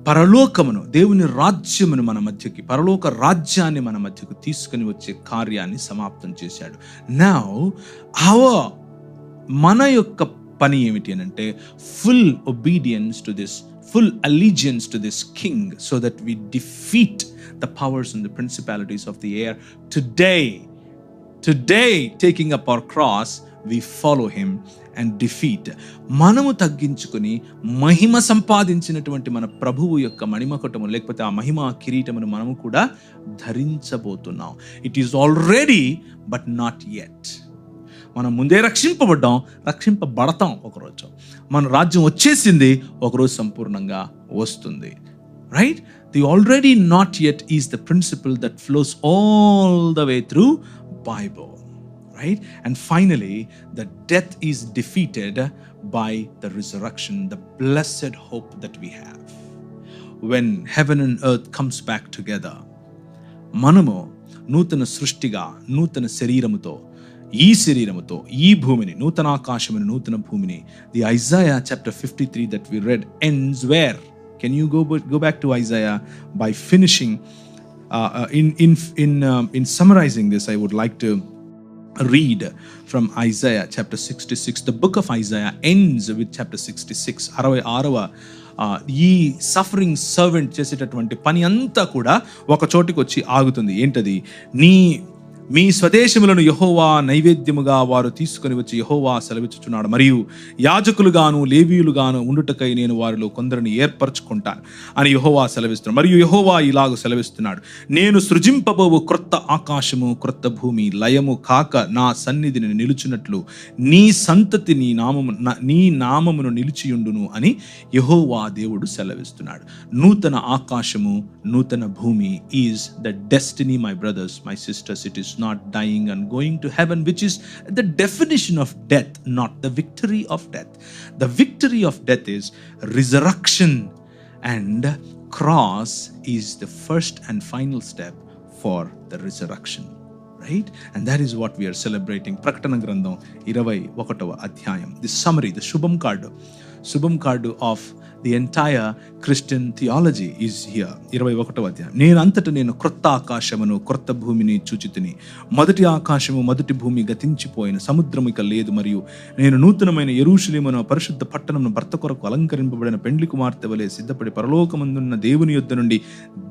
పరలోకమును, దేవుని రాజ్యమును మన మధ్యకి, పరలోక రాజ్యాన్ని మన మధ్యకు తీసుకుని వచ్చే కార్యాన్ని సమాప్తం చేశాడు. నౌ మన యొక్క పని ఏమిటి అని అంటే full obedience to this, full allegiance to this king, so that we defeat the powers and the principalities of the air. Today taking up our cross, we follow him and defeat. మనము తగ్గించుకొని మహిమ సంపాదించినటువంటి మన ప్రభువు యొక్క మణిమకుటము లేకపోతే ఆ మహిమ కిరీటమును మనము కూడా ధరించబోతున్నాం. It is already but not yet. మనం ముందే రక్షింపబడతాం. ఒకరోజు మన రాజ్యం వచ్చేసింది, ఒకరోజు సంపూర్ణంగా వస్తుంది. Right? The already not yet is the principal that flows all the way through Bible. Right? And finally, the death is defeated by the resurrection, the blessed hope that we have. When heaven and earth comes back together, మనము నూతన సృష్టిగా, నూతన శరీరముతో, ఈ శరీరముతో ఈ భూమిని, నూతన ఆకాశమును, నూతన భూమిని, the Isaiah chapter 53 that we read ends where? Can you go back to Isaiah by finishing in summarizing this? I would like to read from Isaiah chapter 66. The book of Isaiah ends with chapter 66. 66వ ఈ suffering servant చేసేటటువంటి పని అంతా కూడా ఒక చోటికి వచ్చి ఆగుతుంది. ఏంటది? మీ స్వదేశములను యెహోవా నైవేద్యముగా వారు తీసుకొని వచ్చి యెహోవా సెలవిచ్చుచున్నాడు. మరియు యాజకులుగాను లేవీయులుగాను ఉండుటకై నేను వారిలో కొందరిని ఏర్పరచుకుంటాను అని యెహోవా సెలవిస్తున్నాడు. మరియు యెహోవా ఇలాగ సెలవిస్తున్నాడు, నేను సృజింపబోవు క్రొత్త ఆకాశము, క్రొత్త భూమి లయము కాక నా సన్నిధిని నిలుచున్నట్లు నీ సంతతి నీ నామమును నిలిచియుండును అని యెహోవా దేవుడు సెలవిస్తున్నాడు. నూతన ఆకాశము, నూతన భూమి is the destiny, my brothers, my sisters. It is not dying and going to heaven, which is the definition of death, not the victory of death. The victory of death is resurrection, and cross is the first and final step for the resurrection, right? And that is what we are celebrating. Prakatana Grandam 21వ అధ్యాయం, the summary, the shubham card of the entire Christian theology is here. 21వ అధ్యాయం. నేను క్రొత్త ఆకాశమును, క్రొత్త భూమిని చూచితిని. మొదటి ఆకాశము, మొదటి భూమి గతించిపోయిన, సముద్రము ఇక లేదు. మరియు నేను నూతనమైన యెరూషలేమును, పరిశుద్ధ పట్టణమును, భర్త కొరకు అలంకరింపబడిన పెండ్లి కుమార్తె వలె సిద్ధపడి పరలోకమందున్న దేవుని యొద్ద నుండి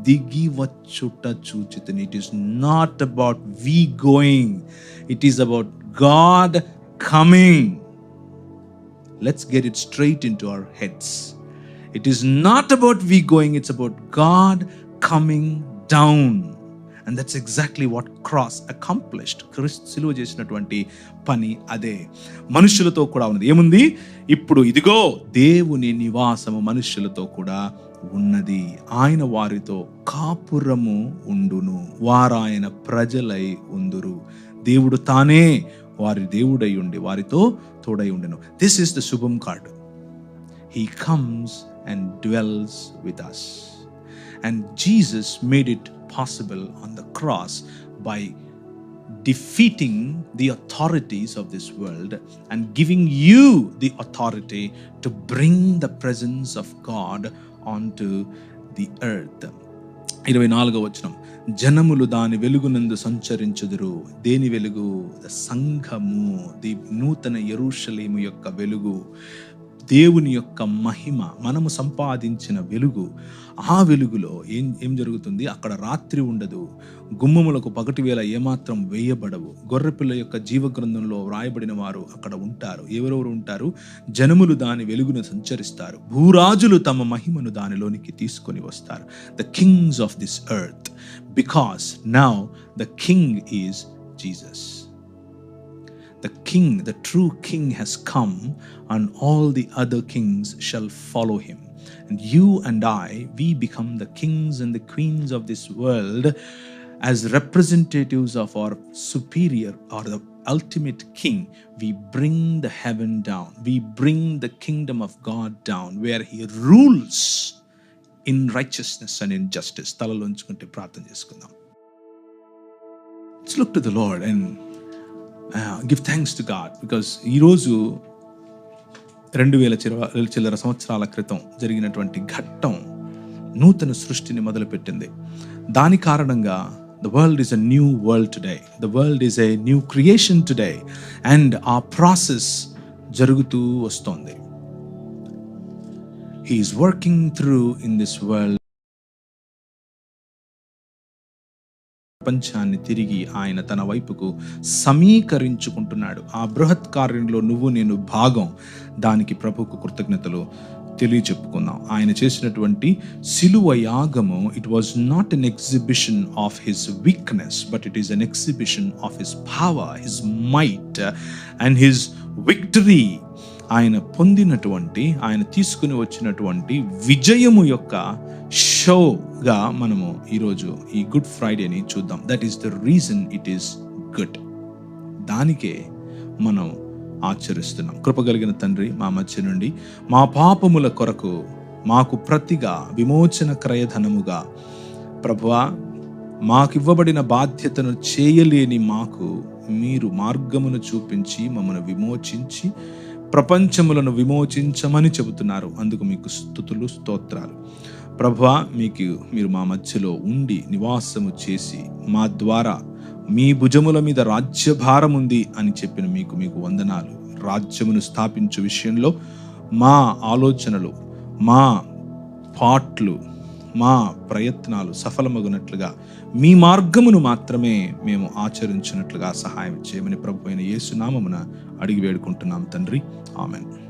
దిగి వచ్చుట చూచితిని. It is not about we going, it is about God coming. Let's get it straight into our heads. It is not about we going, it's about God coming down. And that's exactly what cross accomplished. క్రీస్తు సిలువ చేసినటువంటి పని అదే. మనుషులతో కూడా ఉన్నది. ఏముంది? ఇప్పుడు ఇదిగో దేవుని నివాసము మనుషులతో కూడా ఉన్నది. ఆయన వారితో కాపురము ఉండును, వారాయన ప్రజలై ఉందురు. దేవుడు తానే వారి దేవుడై ఉండి వారితో తోడై ఉండెను. This is the Shubham card. He comes and dwells with us. And Jesus made it possible on the cross by defeating the authorities of this world and giving you the authority to bring the presence of God onto the earth. 24వ వచనం, జనములు దాని వెలుగునందు సంచరించుదురు. దేని వెలుగు? సంఘము, the నూతన యెరూషలేము యొక్క వెలుగు, దేవుని యొక్క మహిమ, మనము సంపాదించిన వెలుగు. ఆ వెలుగులో ఏం జరుగుతుంది? అక్కడ రాత్రి ఉండదు, గుమ్మములకు పగటి వేళ ఏమాత్రం వేయబడవు. గొర్రెపిల్ల యొక్క జీవగ్రంథంలో వ్రాయబడిన వారు అక్కడ ఉంటారు. ఎవరెవరు ఉంటారు? జనములు దాని వెలుగును సంచరిస్తారు, భూరాజులు తమ మహిమను దానిలోనికి తీసుకొని వస్తారు. The Kings of this earth, because now the king is Jesus. the king, the true king has come, and all the other kings shall follow him. And you and I, we become the kings and the queens of this world as representatives of our superior or the ultimate king. We bring the heaven down. We bring the kingdom of God down, where he rules in righteousness and in justice. తలలోంచుకుంటే ప్రార్థన చేసుకుందాం. Let's look to the Lord and give thanks to God, because ఈరోజు 2000 చిల్లర సంవత్సరాల క్రితం జరిగినటువంటి ఘట్టం నూతన సృష్టిని మొదలుపెట్టింది. దాని కారణంగా the world is a new world today. The world is a new creation today, and our process జరుగుతూ వస్తోంది. He is working through in this world. ప్రపంచాన్ని తిరిగి ఆయన తన వైపుకు సమీకరించుకుంటున్నాడు. ఆ బృహత్ కార్యంలో నువ్వు నేను భాగం. దానికి ప్రభువుకు కృతజ్ఞతలు తెలియచెప్పుకుందాం. ఆయన చేసినటువంటి సిలువ యాగము, it was not an exhibition of his weakness, but it is an exhibition of his power, his might and his victory. ఆయన పొందినటువంటి, ఆయన తీసుకుని వచ్చినటువంటి విజయము యొక్క షోగా మనము ఈరోజు ఈ గుడ్ ఫ్రైడేని చూద్దాం. That is the reason it is good. దానికే మనం ఆచరిస్తున్నాం. కృపగలిగిన తండ్రి, మా మధ్య నుండి మా పాపముల కొరకు మాకు ప్రతిగా విమోచన క్రయధనముగా ప్రభువా మాకివ్వబడిన బాధ్యతను చేయలేని మాకు మీరు మార్గమును చూపించి మమ్మల్ని విమోచించి ప్రపంచములను విమోచించమని చెబుతున్నారు. అందుకు మీకు స్తుతులు, స్తోత్రాలు. ప్రభువా, మీరు మా మధ్యలో ఉండి నివాసము చేసి మా ద్వారా మీ భుజముల మీద రాజ్యభారం ఉంది అని చెప్పిన మీకు వందనాలు. రాజ్యమును స్థాపించు విషయంలో మా ఆలోచనలు, మా పాట్లు, మా ప్రయత్నాలు సఫలమగునట్లుగా మీ మార్గమును మాత్రమే మేము ఆచరించినట్లుగా సహాయం చేయమని ప్రభు అయిన యేసు నామమున అడిగి వేడుకుంటున్నాం తండ్రి. ఆమెన్.